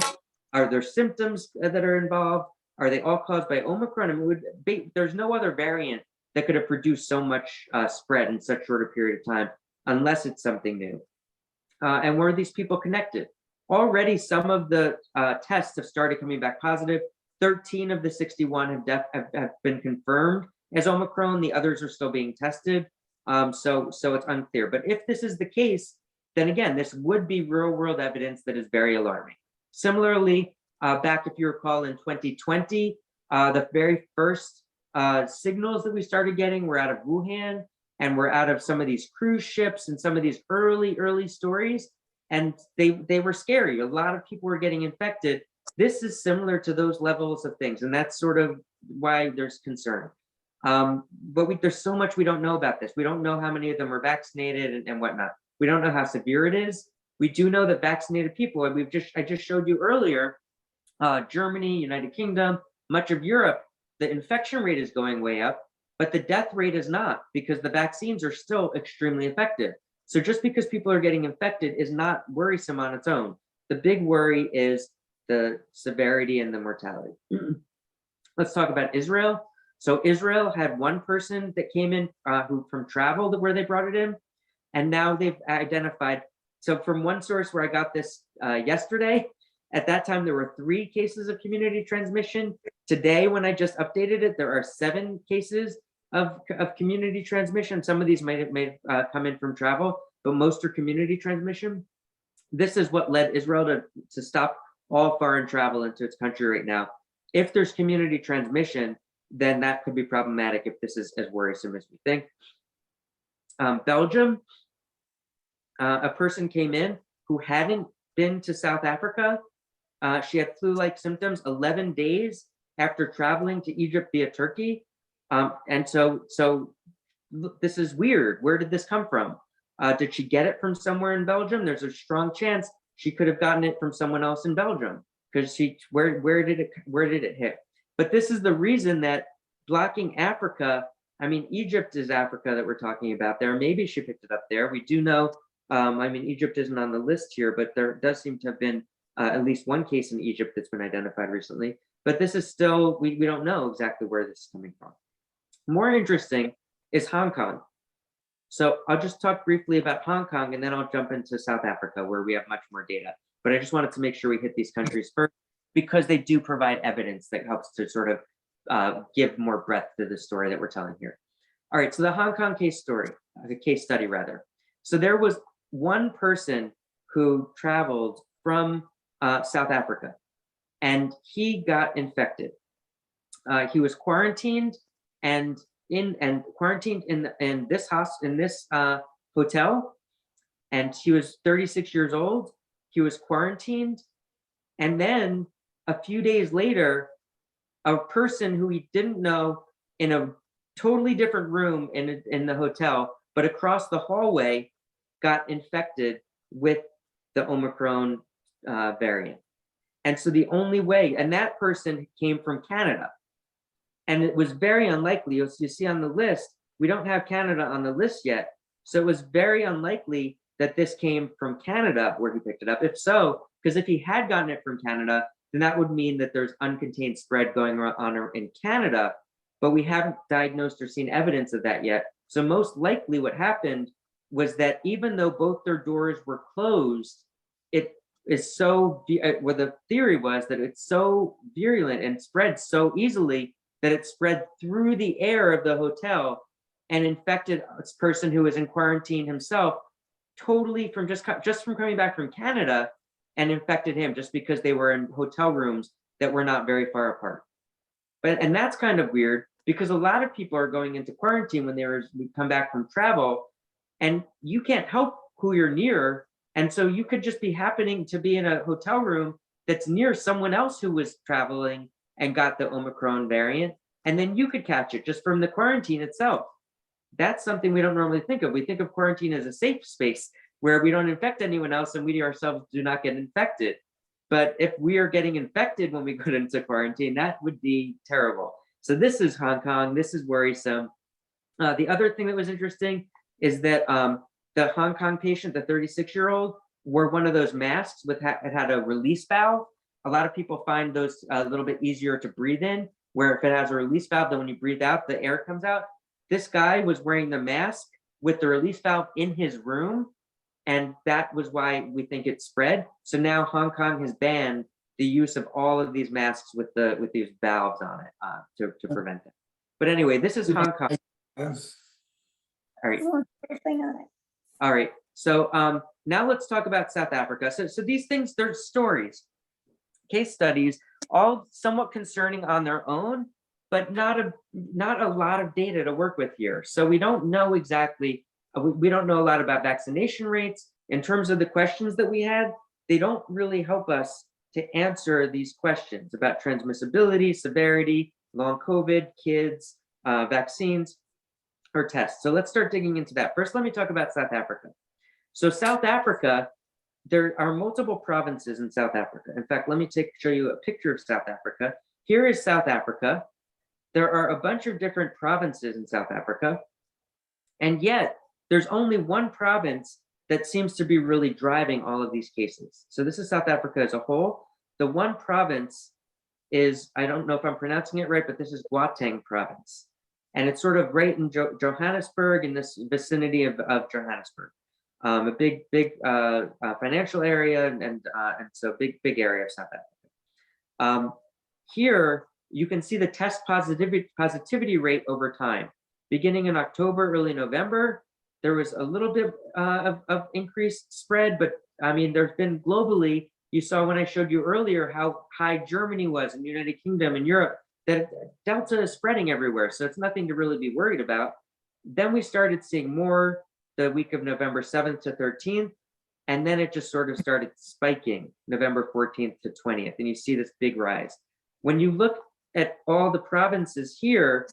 Are there symptoms that are involved? Are they all caused by Omicron? I mean, there's no other variant that could have produced so much spread in such short a period of time, unless it's something new. And were these people connected? Already, some of the tests have started coming back positive. 13 of the 61 have been confirmed as Omicron. The others are still being tested. So it's unclear. But if this is the case, then again, this would be real-world evidence that is very alarming. Similarly, back, if you recall, in 2020, the very first signals that we started getting were out of Wuhan, and we're out of some of these cruise ships and some of these early stories, and they were scary. A lot of people were getting infected. This is similar to those levels of things, and that's sort of why there's concern. But there's so much we don't know about this. We don't know how many of them are vaccinated and whatnot. We don't know how severe it is. We do know that vaccinated people, and I just showed you earlier, Germany, United Kingdom, much of Europe, the infection rate is going way up, but the death rate is not, because the vaccines are still extremely effective. So just because people are getting infected is not worrisome on its own. The big worry is the severity and the mortality. Let's talk about Israel. So Israel had one person that came in who from travel where they brought it in, and now they've identified. So from one source where I got this yesterday, at that time there were 3 cases of community transmission. Today, when I just updated it, there are 7 cases of community transmission. Some of these may have come in from travel, but most are community transmission. This is what led Israel to stop all foreign travel into its country right now. If there's community transmission, then that could be problematic if this is as worrisome as we think. Belgium, a person came in who hadn't been to South Africa. She had flu-like symptoms 11 days after traveling to Egypt via Turkey. And so this is weird. Where did this come from? Did she get it from somewhere in Belgium? There's a strong chance she could have gotten it from someone else in Belgium, because where did it hit? But this is the reason that blocking Africa, I mean, Egypt is Africa that we're talking about there. Maybe she picked it up there. We do know, I mean, Egypt isn't on the list here, but there does seem to have been at least one case in Egypt that's been identified recently. But this is still, we don't know exactly where this is coming from. More interesting is Hong Kong. So I'll just talk briefly about Hong Kong, and then I'll jump into South Africa, where we have much more data. But I just wanted to make sure we hit these countries first, because they do provide evidence that helps to sort of give more breadth to the story that we're telling here. All right, so the Hong Kong the case study rather. So there was one person who traveled from South Africa, and he got infected. He was quarantined and quarantined in this hotel, and he was 36 years old. He was quarantined, and then a few days later, a person who he didn't know in a totally different room in the hotel, but across the hallway, got infected with the Omicron variant. And so the only way, and that person came from Canada. And it was very unlikely, as you see on the list, we don't have Canada on the list yet. So it was very unlikely that this came from Canada where he picked it up. If so, because if he had gotten it from Canada, then that would mean that there's uncontained spread going on in Canada, but we haven't diagnosed or seen evidence of that yet. So most likely what happened was that even though both their doors were closed, it is so, well, the theory was that it's so virulent and spreads so easily that it spread through the air of the hotel and infected this person who was in quarantine himself, totally from just from coming back from Canada, and infected him just because they were in hotel rooms that were not very far apart. And that's kind of weird, because a lot of people are going into quarantine when they come back from travel, and you can't help who you're near. And so you could just be happening to be in a hotel room that's near someone else who was traveling and got the Omicron variant, and then you could catch it just from the quarantine itself. That's something we don't normally think of. We think of quarantine as a safe space where we don't infect anyone else and we ourselves do not get infected. But if we are getting infected when we go into quarantine, that would be terrible. So this is Hong Kong. This is worrisome. The other thing that was interesting is that the Hong Kong patient, the 36-year-old, wore one of those masks it had a release valve. A lot of people find those a little bit easier to breathe in, where if it has a release valve, then when you breathe out, the air comes out. This guy was wearing the mask with the release valve in his room, and that was why we think it spread. So now Hong Kong has banned the use of all of these masks with these valves on it to prevent it. But anyway, this is Hong Kong. Yes. All right. Thing on it. All right. So now let's talk about South Africa. So these things, they're stories, case studies, all somewhat concerning on their own, but not a lot of data to work with here. So we don't know exactly, we don't know a lot about vaccination rates. In terms of the questions that we had, they don't really help us to answer these questions about transmissibility, severity, long COVID, kids, vaccines, or tests. So let's start digging into that. First, let me talk about South Africa. So South Africa, there are multiple provinces in South Africa. In fact, let me show you a picture of South Africa. Here is South Africa. There are a bunch of different provinces in South Africa, and yet there's only one province that seems to be really driving all of these cases. So this is South Africa as a whole. The one province is, I don't know if I'm pronouncing it right, but this is Gauteng province. And it's sort of right in Johannesburg, in this vicinity of Johannesburg. A big financial area, and so big area of South Africa. Here, you can see the test positivity rate over time. Beginning in October, early November, there was a little bit of increased spread, but I mean, there's been globally, you saw when I showed you earlier how high Germany was in the United Kingdom and Europe, that Delta is spreading everywhere. So it's nothing to really be worried about. Then we started seeing more the week of November 7th to 13th. And then it just sort of started spiking November 14th to 20th. And you see this big rise. When you look at all the provinces here,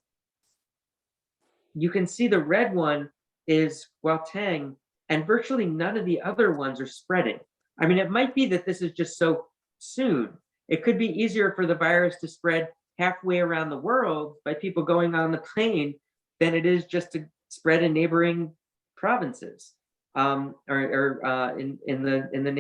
you can see the red one is Gauteng, and virtually none of the other ones are spreading. I mean, it might be that this is just so soon. It could be easier for the virus to spread halfway around the world by people going on the plane than it is just to spread in neighboring provinces, or in the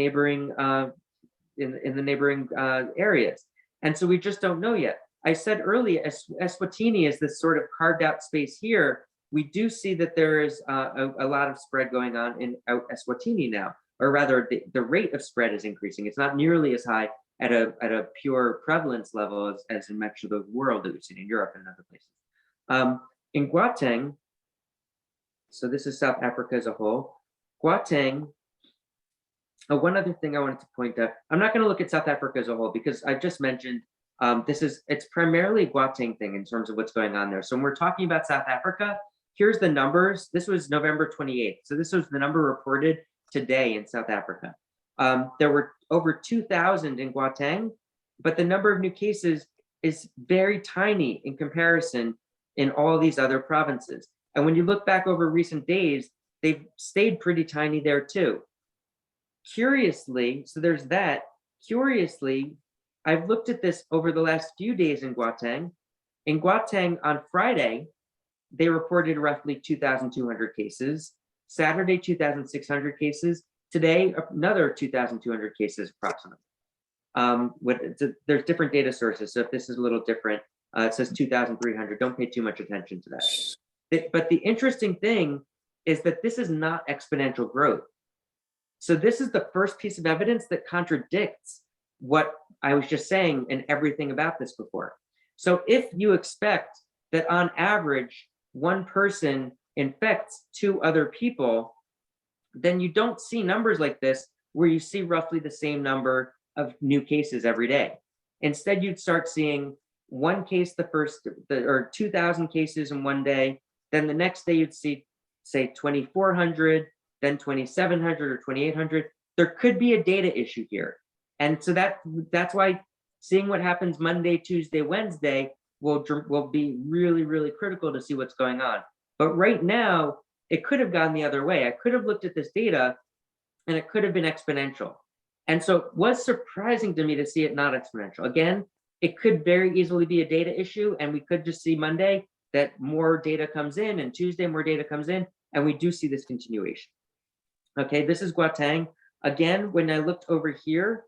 neighboring areas. And so we just don't know yet. I said earlier, Eswatini is this sort of carved out space here we do see that there is a lot of spread going on in Eswatini now, or rather the rate of spread is increasing. It's not nearly as high at a pure prevalence level as in much of the world that we've seen in Europe and other places. In Gauteng, so this is South Africa as a whole, Gauteng, one other thing I wanted to point out, I'm not going to look at South Africa as a whole because I just mentioned it's primarily a Gauteng thing in terms of what's going on there. So when we're talking about South Africa, here's the numbers. This was November 28th. So this was the number reported today in South Africa. There were over 2,000 in Gauteng, but the number of new cases is very tiny in comparison in all these other provinces. And when you look back over recent days, they've stayed pretty tiny there too. Curiously, so there's that. Curiously, I've looked at this over the last few days in Gauteng. In Gauteng on Friday, they reported roughly 2,200 cases. Saturday, 2,600 cases. Today, another 2,200 cases approximately. There's different data sources, so if this is a little different, it says 2,300. Don't pay too much attention to that. But the interesting thing is that this is not exponential growth. So this is the first piece of evidence that contradicts what I was just saying and everything about this before. So if you expect that on average, one person infects 2 other people, then you don't see numbers like this where you see roughly the same number of new cases every day. Instead, you'd start seeing 1 case or 2,000 cases in one day. Then the next day you'd see, say, 2,400, then 2,700 or 2,800. There could be a data issue here. And so that's why seeing what happens Monday, Tuesday, Wednesday will be really, really critical to see what's going on. But right now, it could have gone the other way. I could have looked at this data and it could have been exponential. And so it was surprising to me to see it not exponential. Again, it could very easily be a data issue, and we could just see Monday that more data comes in, and Tuesday more data comes in, and we do see this continuation. Okay, this is Gauteng. Again, when I looked over here,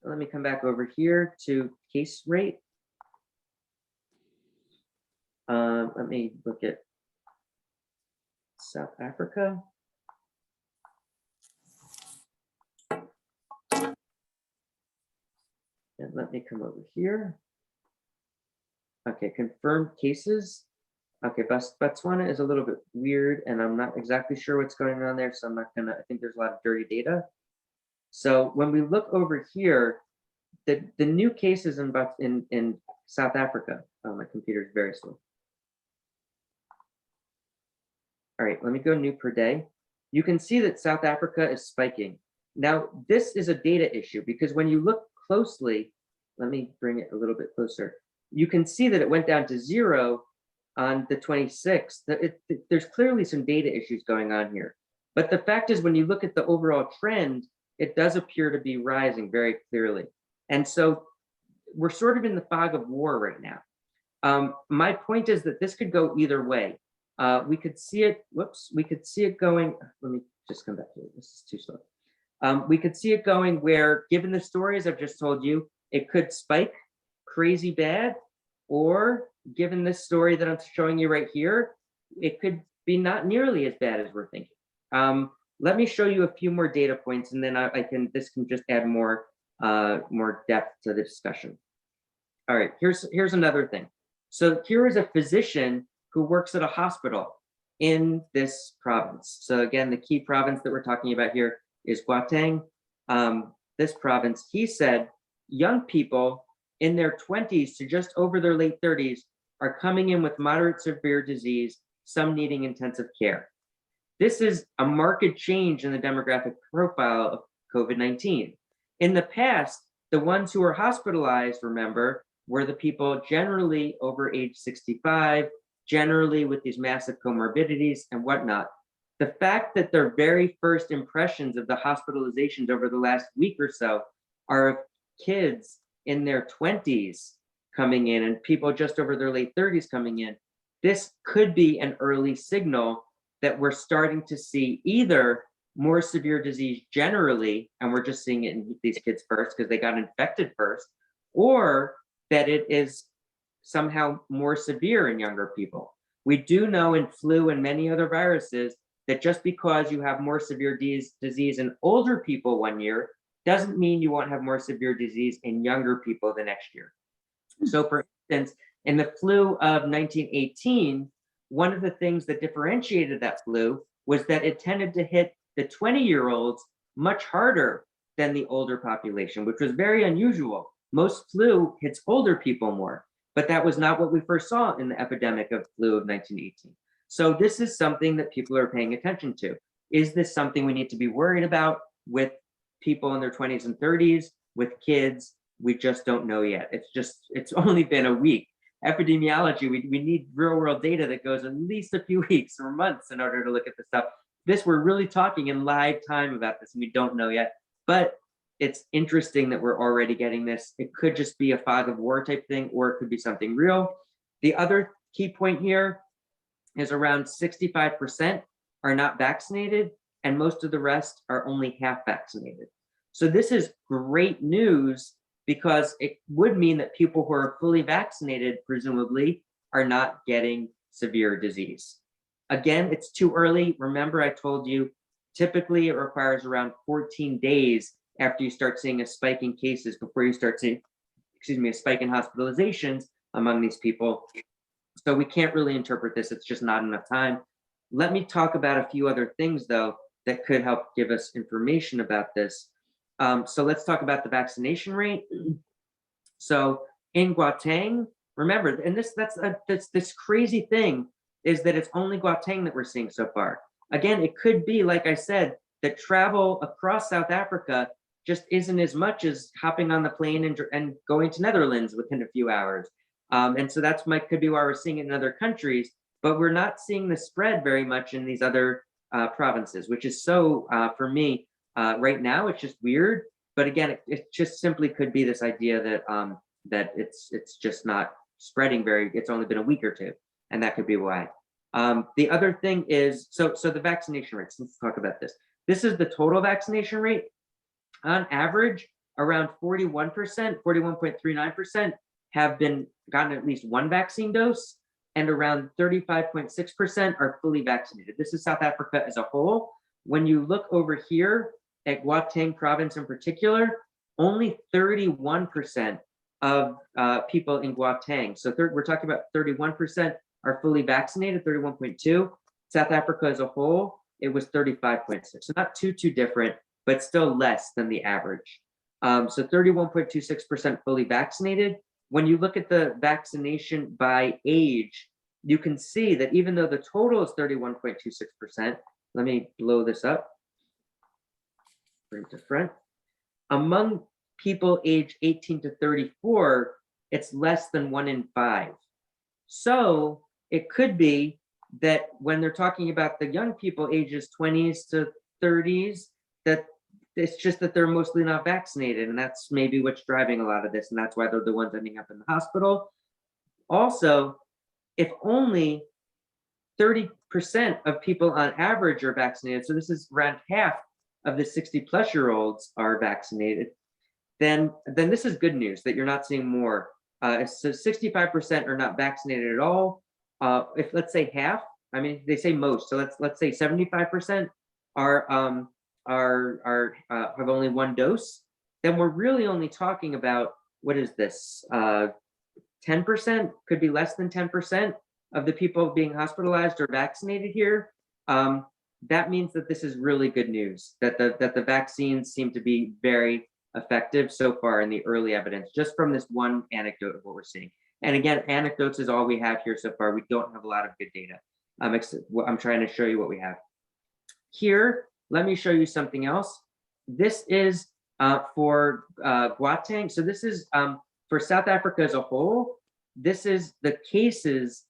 let me come back over here to case rate. Let me look at South Africa. And let me come over here. Okay, confirmed cases. Okay, Botswana is a little bit weird, and I'm not exactly sure what's going on there, so I'm not gonna, I think there's a lot of dirty data. So when we look over here, the new cases in South Africa, oh, my computer is very slow. All right, let me go new per day. You can see that South Africa is spiking. Now, this is a data issue because when you look closely, let me bring it a little bit closer. You can see that it went down to 0 on the 26th. There's clearly some data issues going on here. But the fact is, when you look at the overall trend, it does appear to be rising very clearly. And so we're sort of in the fog of war right now. My point is that this could go either way. We could see it, we could see it going, let me just come back to it, this is too slow. We could see it going where, given the stories I've just told you, it could spike crazy bad, or given this story that I'm showing you right here, it could be not nearly as bad as we're thinking. Let me show you a few more data points, and then this can just add more depth to the discussion. All right, here's another thing. So here is a physician who works at a hospital in this province. So again, the key province that we're talking about here is Gauteng. This province, he said, young people in their 20s to just over their late 30s are coming in with moderate severe disease, some needing intensive care. This is a marked change in the demographic profile of COVID-19. In the past, the ones who were hospitalized, remember, were the people generally over age 65, generally with these massive comorbidities and whatnot. The fact that their very first impressions of the hospitalizations over the last week or so are of kids in their 20s coming in and people just over their late 30s coming in, this could be an early signal that we're starting to see either more severe disease generally, and we're just seeing it in these kids first because they got infected first, or that it is somehow more severe in younger people, We do know in flu and many other viruses that just because you have more severe disease in older people one year doesn't mean you won't have more severe disease in younger people the next year. So for instance, in the flu of 1918, one of the things that differentiated that flu was that it tended to hit the 20-year-olds much harder than the older population, which was very unusual. Most flu hits older people more, but that was not what we first saw in the epidemic of flu of 1918. So this is something that people are paying attention to. Is this something we need to be worried about with people in their 20s and 30s, with kids? We just don't know yet. It's only been a week. Epidemiology, we need real world data that goes at least a few weeks or months in order to look at this stuff. We're really talking in live time about this, and we don't know yet. But it's interesting that we're already getting this. It could just be a fog of war type thing, or it could be something real. The other key point here is around 65% are not vaccinated, and most of the rest are only half vaccinated. So this is great news, because it would mean that people who are fully vaccinated, presumably, are not getting severe disease. Again, it's too early. Remember, I told you, typically it requires around 14 days after you start seeing a spike in cases before you start seeing, a spike in hospitalizations among these people. So we can't really interpret this. It's just not enough time. Let me talk about a few other things, though, that could help give us information about this. So let's talk about the vaccination rate. So in Gauteng, remember, and this crazy thing is that it's only Gauteng that we're seeing so far. Again, it could be, like I said, that travel across South Africa just isn't as much as hopping on the plane and going to Netherlands within a few hours. And so could be why we're seeing it in other countries, but we're not seeing the spread very much in these other provinces, which is so, for me, right now, it's just weird. But again, it just simply could be this idea that it's just not spreading it's only been a week or two, and that could be why. The other thing is, so the vaccination rates, let's talk about this. This is the total vaccination rate. On average, around 41%, 41.39% have gotten at least one vaccine dose, and around 35.6% are fully vaccinated. This is South Africa as a whole. When you look over here at Gauteng province in particular, only 31% of people in Gauteng, so we're talking about 31% are fully vaccinated, 31.2. South Africa as a whole, it was 35.6. So not too different, but still less than the average. So 31.26% fully vaccinated. When you look at the vaccination by age, you can see that even though the total is 31.26%, let me blow this up, bring it to front. Among people aged 18 to 34, it's less than 1 in 5. So it could be that when they're talking about the young people ages 20s to 30s, that it's just that they're mostly not vaccinated, and that's maybe what's driving a lot of this, and that's why they're the ones ending up in the hospital. Also, if only 30% of people on average are vaccinated, so this is around half of the 60-plus-year-olds are vaccinated, then this is good news that you're not seeing more. So 65% are not vaccinated at all. If let's say half, I mean they say most, so let's say 75% are have only one dose, then we're really only talking about, what is this, 10%, could be less than 10% of the people being hospitalized or vaccinated here. That means that this is really good news, that the vaccines seem to be very effective so far in the early evidence, just from this one anecdote of what we're seeing. And again, anecdotes is all we have here so far. We don't have a lot of good data. I'm trying to show you what we have. Here, let me show you something else. This is for Gauteng. So this is for South Africa as a whole. This is the cases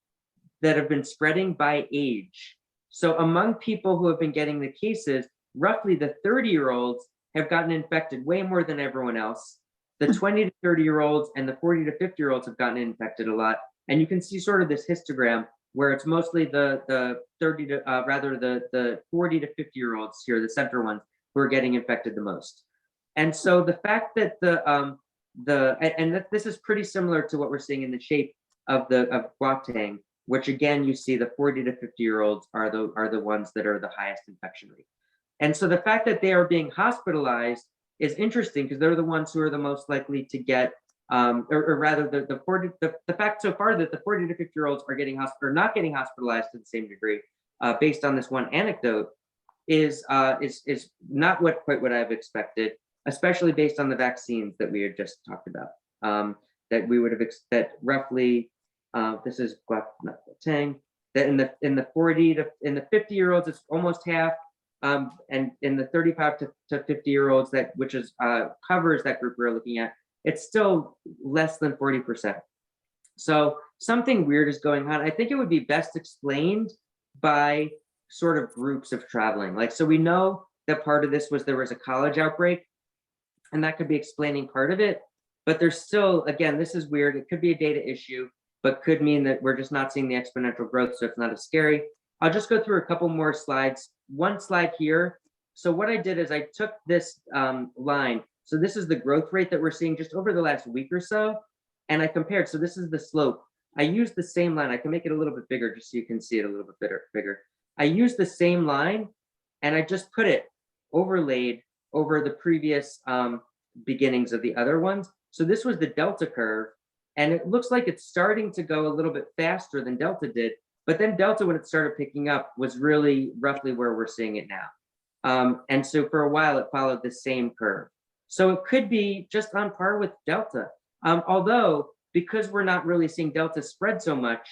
that have been spreading by age. So among people who have been getting the cases, roughly the 30-year-olds have gotten infected way more than everyone else. The 20 to 30-year-olds and the 40 to 50-year-olds have gotten infected a lot. And you can see sort of this histogram where it's mostly the 40 to 50-year-olds here, the center ones, who are getting infected the most. And so the fact that this is pretty similar to what we're seeing in the shape of Gauteng. which again, you see the 40 to 50-year-olds are the ones that are the highest infection rate. And so the fact that they are being hospitalized is interesting because they're the ones who are the most likely to get, or rather the fact so far that the 40 to 50-year-olds are getting or not getting hospitalized to the same degree, based on this one anecdote, is not quite what I've expected, especially based on the vaccines that we had just talked about. That we would have that roughly, this is Guateng, that in the 50-year-olds it's almost half, and in the 35 to 50-year-olds, that which is covers that group we're looking at, it's still less than 40%. So something weird is going on. I think it would be best explained by sort of groups of traveling. Like, so we know that part of this was there was a college outbreak, and that could be explaining part of it. But there's still, again, this is weird. It could be a data issue, but could mean that we're just not seeing the exponential growth, so it's not as scary. I'll just go through a couple more slides. One slide here. So what I did is I took this line. So this is the growth rate that we're seeing just over the last week or so. And I compared, so this is the slope. I used the same line. I can make it a little bit bigger just so you can see it a little bit bigger. I used the same line and I just put it overlaid over the previous beginnings of the other ones. So this was the Delta curve, and it looks like it's starting to go a little bit faster than Delta did. But then Delta, when it started picking up, was really roughly where we're seeing it now. And so for a while, it followed the same curve. So it could be just on par with Delta. Although, because we're not really seeing Delta spread so much,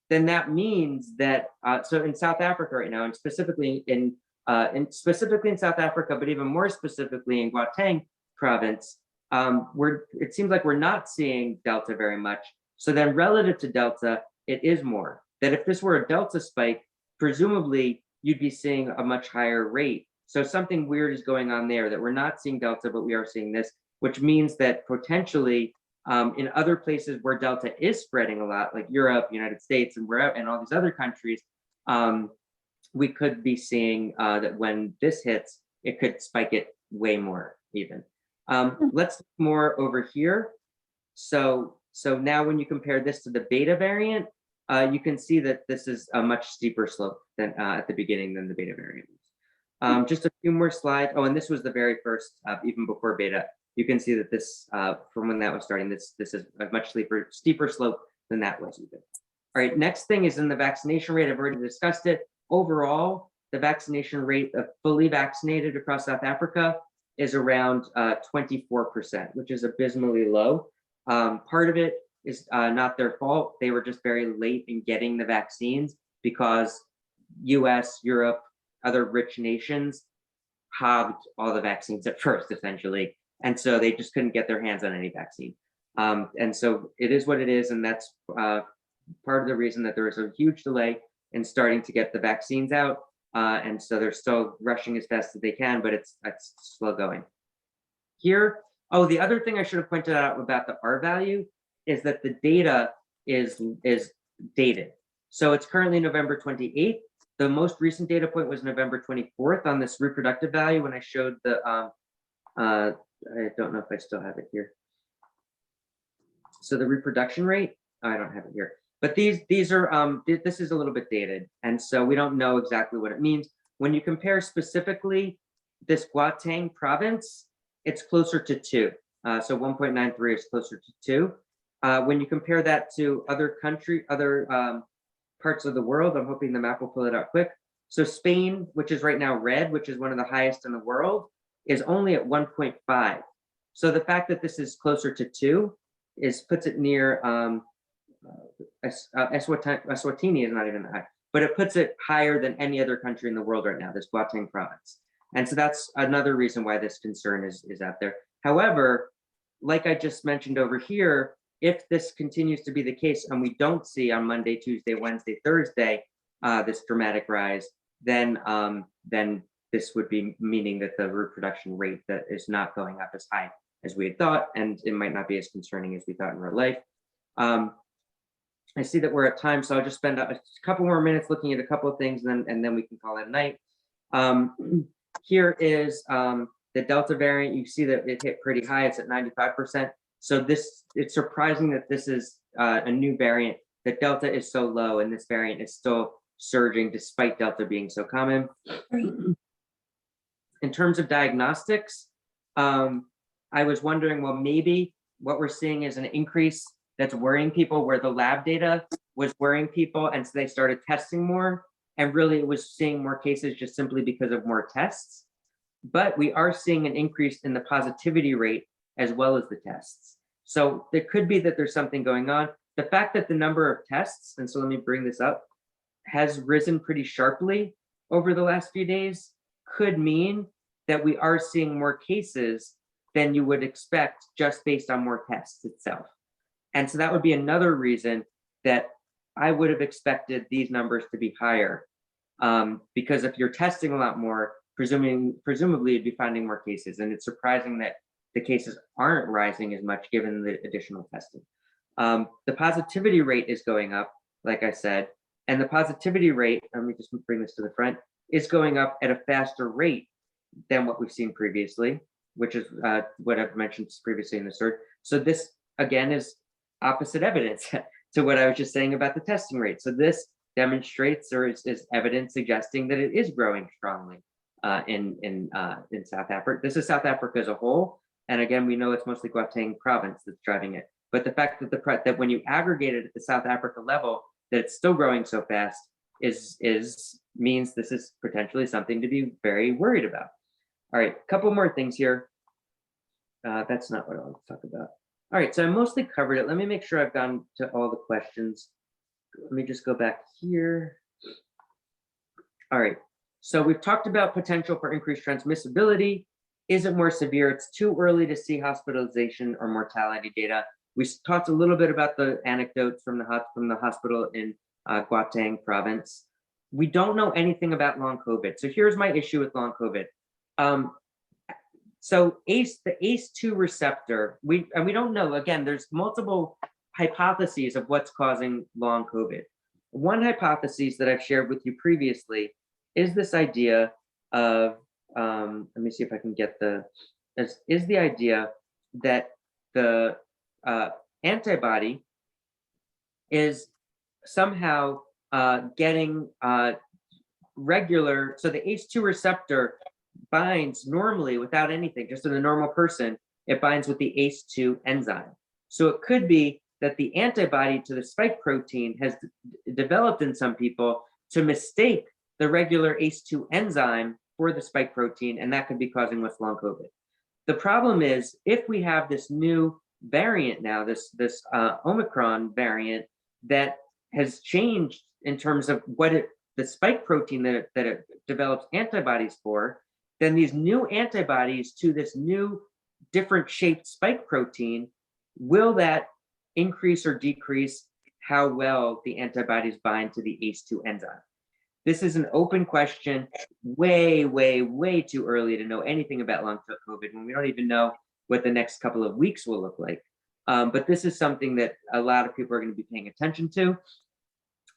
then that means that, so in South Africa right now, and specifically in South Africa, but even more specifically in Gauteng province, it seems like we're not seeing Delta very much. So then relative to Delta, it is more. That if this were a Delta spike, presumably you'd be seeing a much higher rate. So something weird is going on there, that we're not seeing Delta, but we are seeing this, which means that potentially in other places where Delta is spreading a lot, like Europe, United States, and all these other countries, we could be seeing that when this hits, it could spike it way more even. Let's look more over here. So now when you compare this to the beta variant, you can see that this is a much steeper slope than at the beginning than the beta variant. Just a few more slides. Oh, and this was the very first, even before beta. You can see that this, from when that was starting, this is a much steeper slope than that was even. All right, next thing is in the vaccination rate. I've already discussed it. Overall, the vaccination rate of fully vaccinated across South Africa is around 24%, which is abysmally low. Part of it is not their fault. They were just very late in getting the vaccines because US, Europe, other rich nations hogged all the vaccines at first, essentially. And so they just couldn't get their hands on any vaccine. And so it is what it is. And that's part of the reason that there is a huge delay in starting to get the vaccines out. And so they're still rushing as fast as they can, but it's slow going. Here, oh, the other thing I should have pointed out about the R value is that the data is dated. So it's currently November 28th. The most recent data point was November 24th on this reproductive value when I showed the, I don't know if I still have it here. So the reproduction rate, I don't have it here. But these are, this is a little bit dated. And so we don't know exactly what it means. When you compare specifically this Gauteng province, it's closer to 2. So 1.93 is closer to 2. When you compare that to other parts of the world, I'm hoping the map will pull it out quick. So Spain, which is right now red, which is one of the highest in the world, is only at 1.5. So the fact that this is closer to 2 puts it near, Eswatini is not even that high, but it puts it higher than any other country in the world right now, this Gauteng province. And so that's another reason why this concern is out there. However, like I just mentioned over here, if this continues to be the case and we don't see on Monday, Tuesday, Wednesday, Thursday, this dramatic rise, then this would be meaning that the reproduction rate that is not going up as high as we had thought, and it might not be as concerning as we thought in real life. I see that we're at time, so I'll just spend a couple more minutes looking at a couple of things, and then we can call it a night. Here is the Delta variant. You see that it hit pretty high. It's at 95%. So it's surprising that this is a new variant that Delta is so low and this variant is still surging despite Delta being so common. In terms of diagnostics, I was wondering, well, maybe what we're seeing is an increase that's worrying people, where the lab data was worrying people, and so they started testing more, and really it was seeing more cases just simply because of more tests. But we are seeing an increase in the positivity rate as well as the tests. So it could be that there's something going on. The fact that the number of tests, and so let me bring this up, has risen pretty sharply over the last few days could mean that we are seeing more cases than you would expect just based on more tests itself. And so that would be another reason that I would have expected these numbers to be higher. Because if you're testing a lot more, presumably you'd be finding more cases. And it's surprising that the cases aren't rising as much given the additional testing. The positivity rate is going up, like I said, and the positivity rate, let me just bring this to the front, is going up at a faster rate than what we've seen previously, which is what I've mentioned previously in the surge. So this, again, is opposite evidence to what I was just saying about the testing rate. So this demonstrates, or is evidence suggesting that it is growing strongly in South Africa. This is South Africa as a whole. And again, we know it's mostly Gauteng province that's driving it. But the fact that that when you aggregate it at the South Africa level, that it's still growing so fast means this is potentially something to be very worried about. All right, a couple more things here. That's not what I want to talk about. All right, so I mostly covered it. Let me make sure I've gone to all the questions. Let me just go back here. All right, so we've talked about potential for increased transmissibility. Is it more severe? It's too early to see hospitalization or mortality data. We talked a little bit about the anecdotes from the hospital in Gauteng province. We don't know anything about long COVID. So here's my issue with long COVID. So the ACE2 receptor, we don't know. Again, there's multiple hypotheses of what's causing long COVID. One hypothesis that I've shared with you previously is this idea of, let me see if I can get is the idea that the antibody is somehow getting regular, so the ACE2 receptor binds normally without anything, just in a normal person, it binds with the ACE2 enzyme. So it could be that the antibody to the spike protein has developed in some people to mistake the regular ACE2 enzyme for the spike protein, and that could be causing what's long COVID. The problem is, if we have this new variant now, this Omicron variant that has changed in terms of the spike protein that it develops antibodies for, then these new antibodies to this new different shaped spike protein, will that increase or decrease how well the antibodies bind to the ACE2 enzyme? This is an open question, way, way, way too early to know anything about long COVID when we don't even know what the next couple of weeks will look like. But this is something that a lot of people are going to be paying attention to.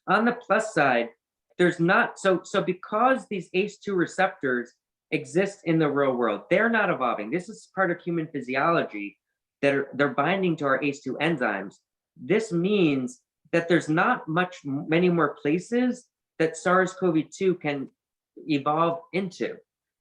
On the plus side, there's not, so because these ACE2 receptors exist in the real world, they're not evolving. This is part of human physiology that they're binding to our ACE2 enzymes. This means that there's not many more places that SARS-CoV-2 can evolve into.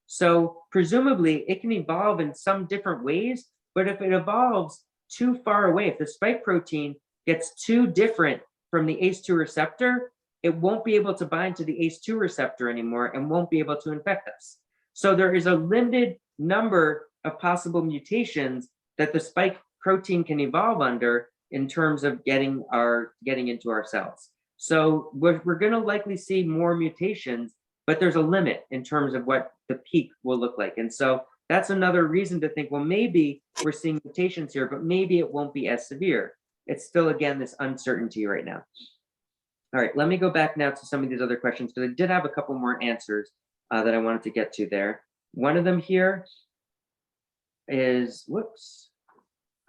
So presumably it can evolve in some different ways, but if it evolves too far away, if the spike protein gets too different from the ACE2 receptor, it won't be able to bind to the ACE2 receptor anymore and won't be able to infect us. So there is a limited number of possible mutations that the spike protein can evolve under in terms of getting into our cells. So we're going to likely see more mutations, but there's a limit in terms of what the peak will look like. And so that's another reason to think, well, maybe we're seeing mutations here, but maybe it won't be as severe. It's still, again, this uncertainty right now. All right, let me go back now to some of these other questions, because I did have a couple more answers that I wanted to get to there. One of them here is, whoops.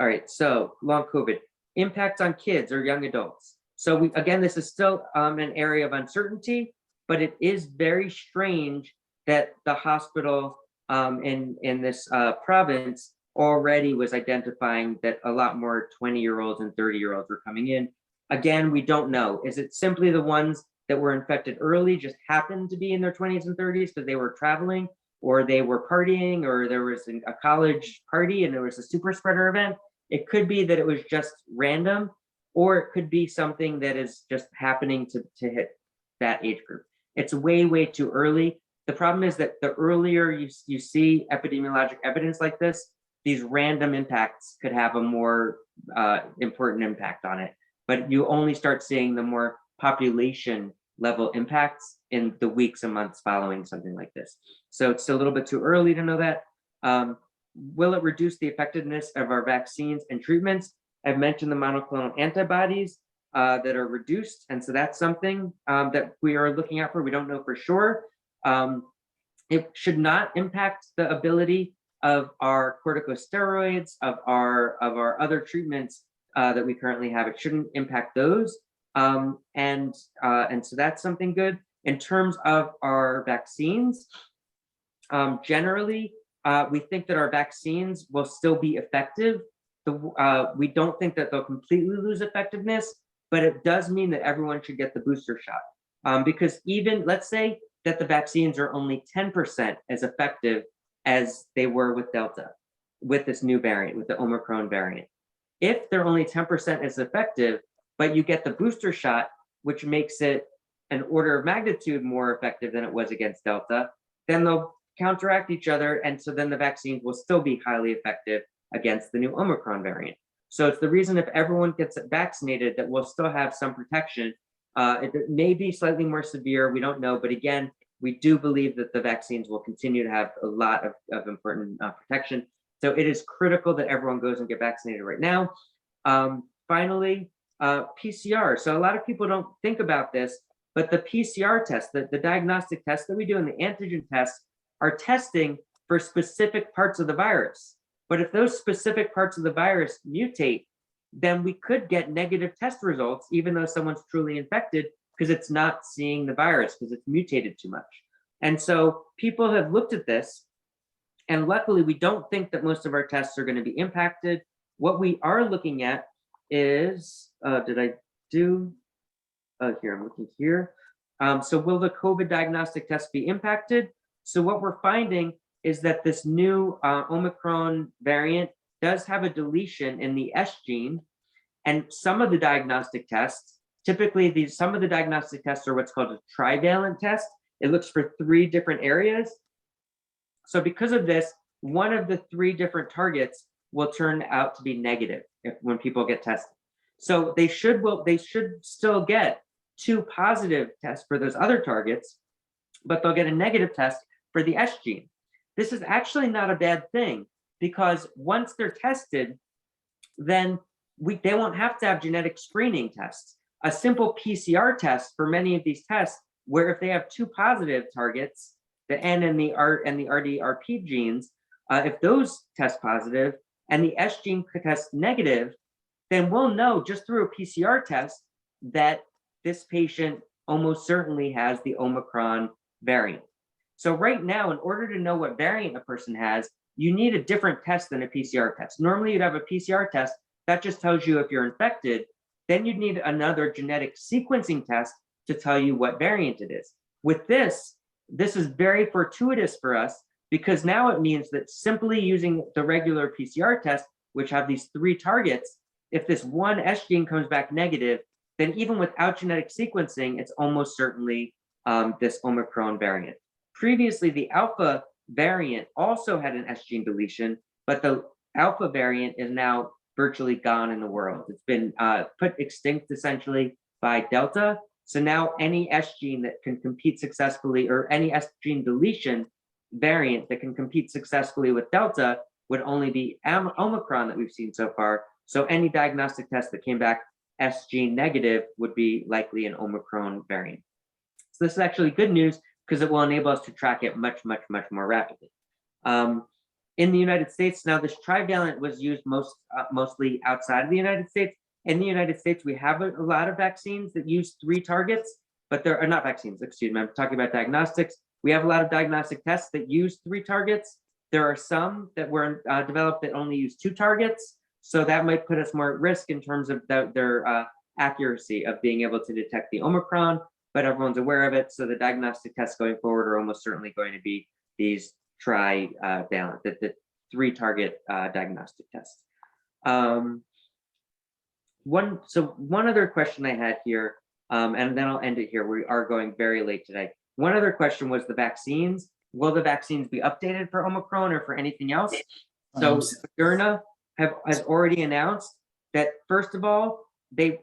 All right, so long COVID, impact on kids or young adults. So again, this is still an area of uncertainty, but it is very strange that the hospital in this province already was identifying that a lot more 20-year-olds and 30-year-olds were coming in. Again, we don't know. Is it simply the ones that were infected early just happened to be in their 20s and 30s because they were traveling or they were partying or there was a college party and there was a super spreader event? It could be that it was just random, or it could be something that is just happening to hit that age group. It's way, way too early. The problem is that the earlier you see epidemiologic evidence like this, these random impacts could have a more important impact on it. But you only start seeing the more population level impacts in the weeks and months following something like this. So it's a little bit too early to know that. Will it reduce the effectiveness of our vaccines and treatments? I've mentioned the monoclonal antibodies that are reduced. And so that's something that we are looking out for. We don't know for sure. It should not impact the ability of our corticosteroids, of our other treatments that we currently have. It shouldn't impact those. And so that's something good. In terms of our vaccines, generally, we think that our vaccines will still be effective. We don't think that they'll completely lose effectiveness, but it does mean that everyone should get the booster shot. Because even, let's say that the vaccines are only 10% as effective as they were with Delta, with this new variant, with the Omicron variant. If they're only 10% as effective, but you get the booster shot, which makes it an order of magnitude more effective than it was against Delta, then they'll counteract each other. And so then the vaccines will still be highly effective against the new Omicron variant. So it's the reason if everyone gets vaccinated that we'll still have some protection. It may be slightly more severe, we don't know, but again, we do believe that the vaccines will continue to have a lot of important protection. So it is critical that everyone goes and get vaccinated right now. Finally, PCR. So a lot of people don't think about this, but the PCR test, the diagnostic test that we do and the antigen tests are testing for specific parts of the virus. But if those specific parts of the virus mutate, then we could get negative test results, even though someone's truly infected, because it's not seeing the virus, because it's mutated too much. And so people have looked at this, and luckily we don't think that most of our tests are going to be impacted. What we are looking at is, here, I'm looking here. So will the COVID diagnostic test be impacted? So what we're finding is that this new Omicron variant does have a deletion in the S gene, and some of the diagnostic tests, typically some of the diagnostic tests are what's called a trivalent test. It looks for 3 different areas. So because of this, one of the 3 different targets will turn out to be negative when people get tested. So they should still get 2 positive tests for those other targets, but they'll get a negative test for the S gene. This is actually not a bad thing, because once they're tested, then they won't have to have genetic screening tests. A simple PCR test for many of these tests, where if they have 2 positive targets, the N and the RDRP genes, if those test positive and the S gene test negative, then we'll know just through a PCR test that this patient almost certainly has the Omicron variant. So right now, in order to know what variant a person has, you need a different test than a PCR test. Normally you'd have a PCR test that just tells you if you're infected. Then you'd need another genetic sequencing test to tell you what variant it is. With this is very fortuitous for us, because now it means that simply using the regular PCR test, which have these 3 targets, if this one S gene comes back negative, then even without genetic sequencing, it's almost certainly this Omicron variant. Previously, the Alpha variant also had an S gene deletion, but the Alpha variant is now virtually gone in the world. It's been put extinct essentially by Delta. So now any S gene that can compete successfully, or any S gene deletion variant that can compete successfully with Delta, would only be Omicron that we've seen so far. So any diagnostic test that came back S gene negative would be likely an Omicron variant. So this is actually good news, because it will enable us to track it much, much, much more rapidly. In the United States, now this trivalent was used mostly outside of the United States. In the United States, we have a lot of vaccines that use 3 targets, but there are not vaccines, excuse me, I'm talking about diagnostics. We have a lot of diagnostic tests that use 3 targets. There are some that were developed that only use 2 targets. So that might put us more at risk in terms of their accuracy of being able to detect the Omicron, but everyone's aware of it. So the diagnostic tests going forward are almost certainly going to be these trivalent, the 3 target diagnostic tests. One other question I had here, and then I'll end it here. We are going very late today. One other question was the vaccines. Will the vaccines be updated for Omicron or for anything else? So Moderna has already announced that, first of all, the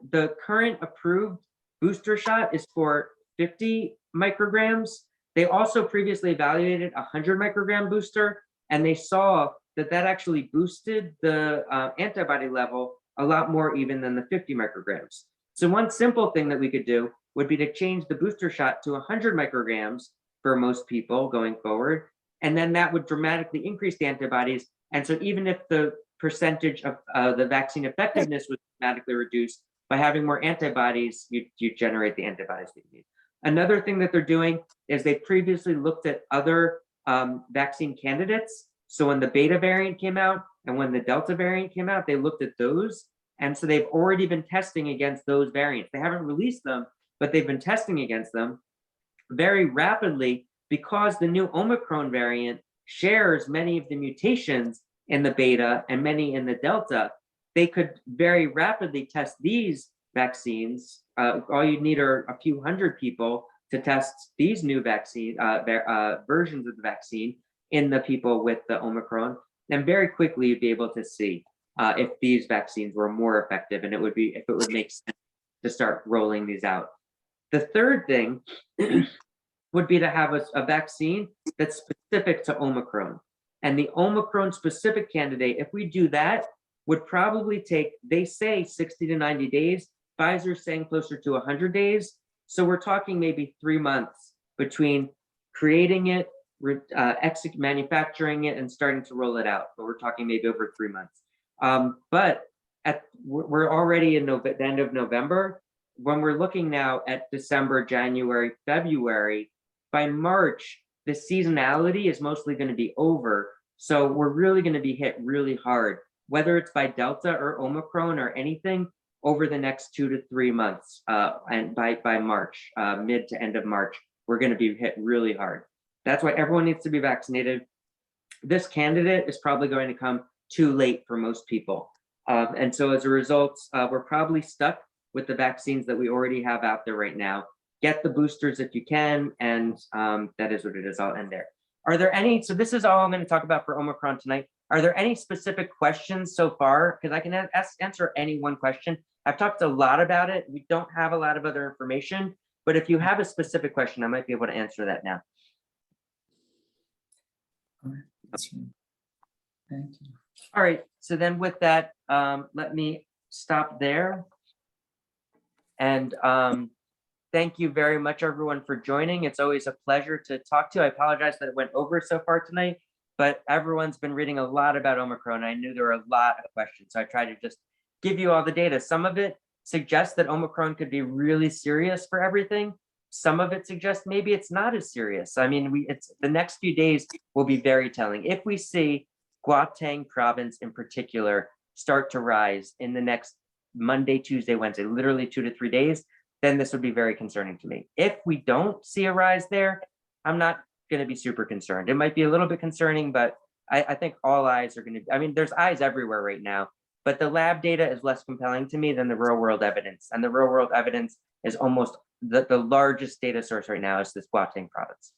current approved booster shot is for 50 micrograms. They also previously evaluated a 100 microgram booster, and they saw that actually boosted the antibody level a lot more even than the 50 micrograms. So one simple thing that we could do would be to change the booster shot to 100 micrograms for most people going forward, and then that would dramatically increase the antibodies. And so even if the percentage of the vaccine effectiveness was dramatically reduced, by having more antibodies, you generate the antibodies that you need. Another thing that they're doing is they previously looked at other vaccine candidates. So when the beta variant came out and when the Delta variant came out, they looked at those. And so they've already been testing against those variants. They haven't released them, but they've been testing against them very rapidly because the new Omicron variant shares many of the mutations in the beta and many in the Delta. They could very rapidly test these vaccines. All you need are a few hundred people to test these new vaccine versions of the vaccine in the people with the Omicron. And very quickly you'd be able to see if these vaccines were more effective, and if it would make sense to start rolling these out. The third thing would be to have a vaccine that's specific to Omicron. And the Omicron specific candidate, if we do that, would probably take, they say 60 to 90 days. Pfizer's saying closer to 100 days. So we're talking maybe 3 months between creating it, manufacturing it, and starting to roll it out. But we're talking maybe over 3 months. But we're already in the end of November. When we're looking now at December, January, February, by March, the seasonality is mostly going to be over. So we're really going to be hit really hard, whether it's by Delta or Omicron or anything, over the next 2 to 3 months. And by March, mid to end of March, we're going to be hit really hard. That's why everyone needs to be vaccinated. This candidate is probably going to come too late for most people. And so as a result, we're probably stuck with the vaccines that we already have out there right now. Get the boosters if you can, and that is what it is. I'll end there. Are there any, so this is all I'm going to talk about for Omicron tonight. Are there any specific questions so far? Because I can answer any one question. I've talked a lot about it. We don't have a lot of other information, but if you have a specific question, I might be able to answer that now. All right. Thank you. All right, so then with that, let me stop there. And thank you very much, everyone, for joining. It's always a pleasure to talk to you. I apologize that it went over so far tonight, but everyone's been reading a lot about Omicron. I knew there were a lot of questions, so I tried to just give you all the data. Some of it suggests that Omicron could be really serious for everything. Some of it suggests maybe it's not as serious. I mean, it's the next few days will be very telling. If we see Gauteng province in particular start to rise in the next Monday, Tuesday, Wednesday, literally 2 to 3 days, then this would be very concerning to me. If we don't see a rise there, I'm not going to be super concerned. It might be a little bit concerning, but I think all eyes are going to, I mean, there's eyes everywhere right now, but the lab data is less compelling to me than the real world evidence. And the real world evidence is almost the largest data source right now is this Gauteng province.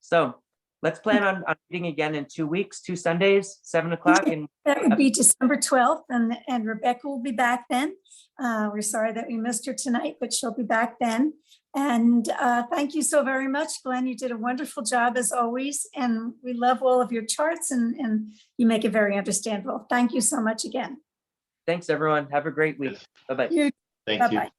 So let's plan on meeting again in 2 weeks, 2 Sundays, 7 o'clock. And that would be December 12th, and Rebecca will be back then. We're sorry that we missed her tonight, but she'll be back then. And thank you so very much, Glenn. You did a wonderful job as always, and we love all of your charts, and you make it very understandable. Thank you so much again. Thanks, everyone. Have a great week. Bye-bye. Thank you. Bye-bye.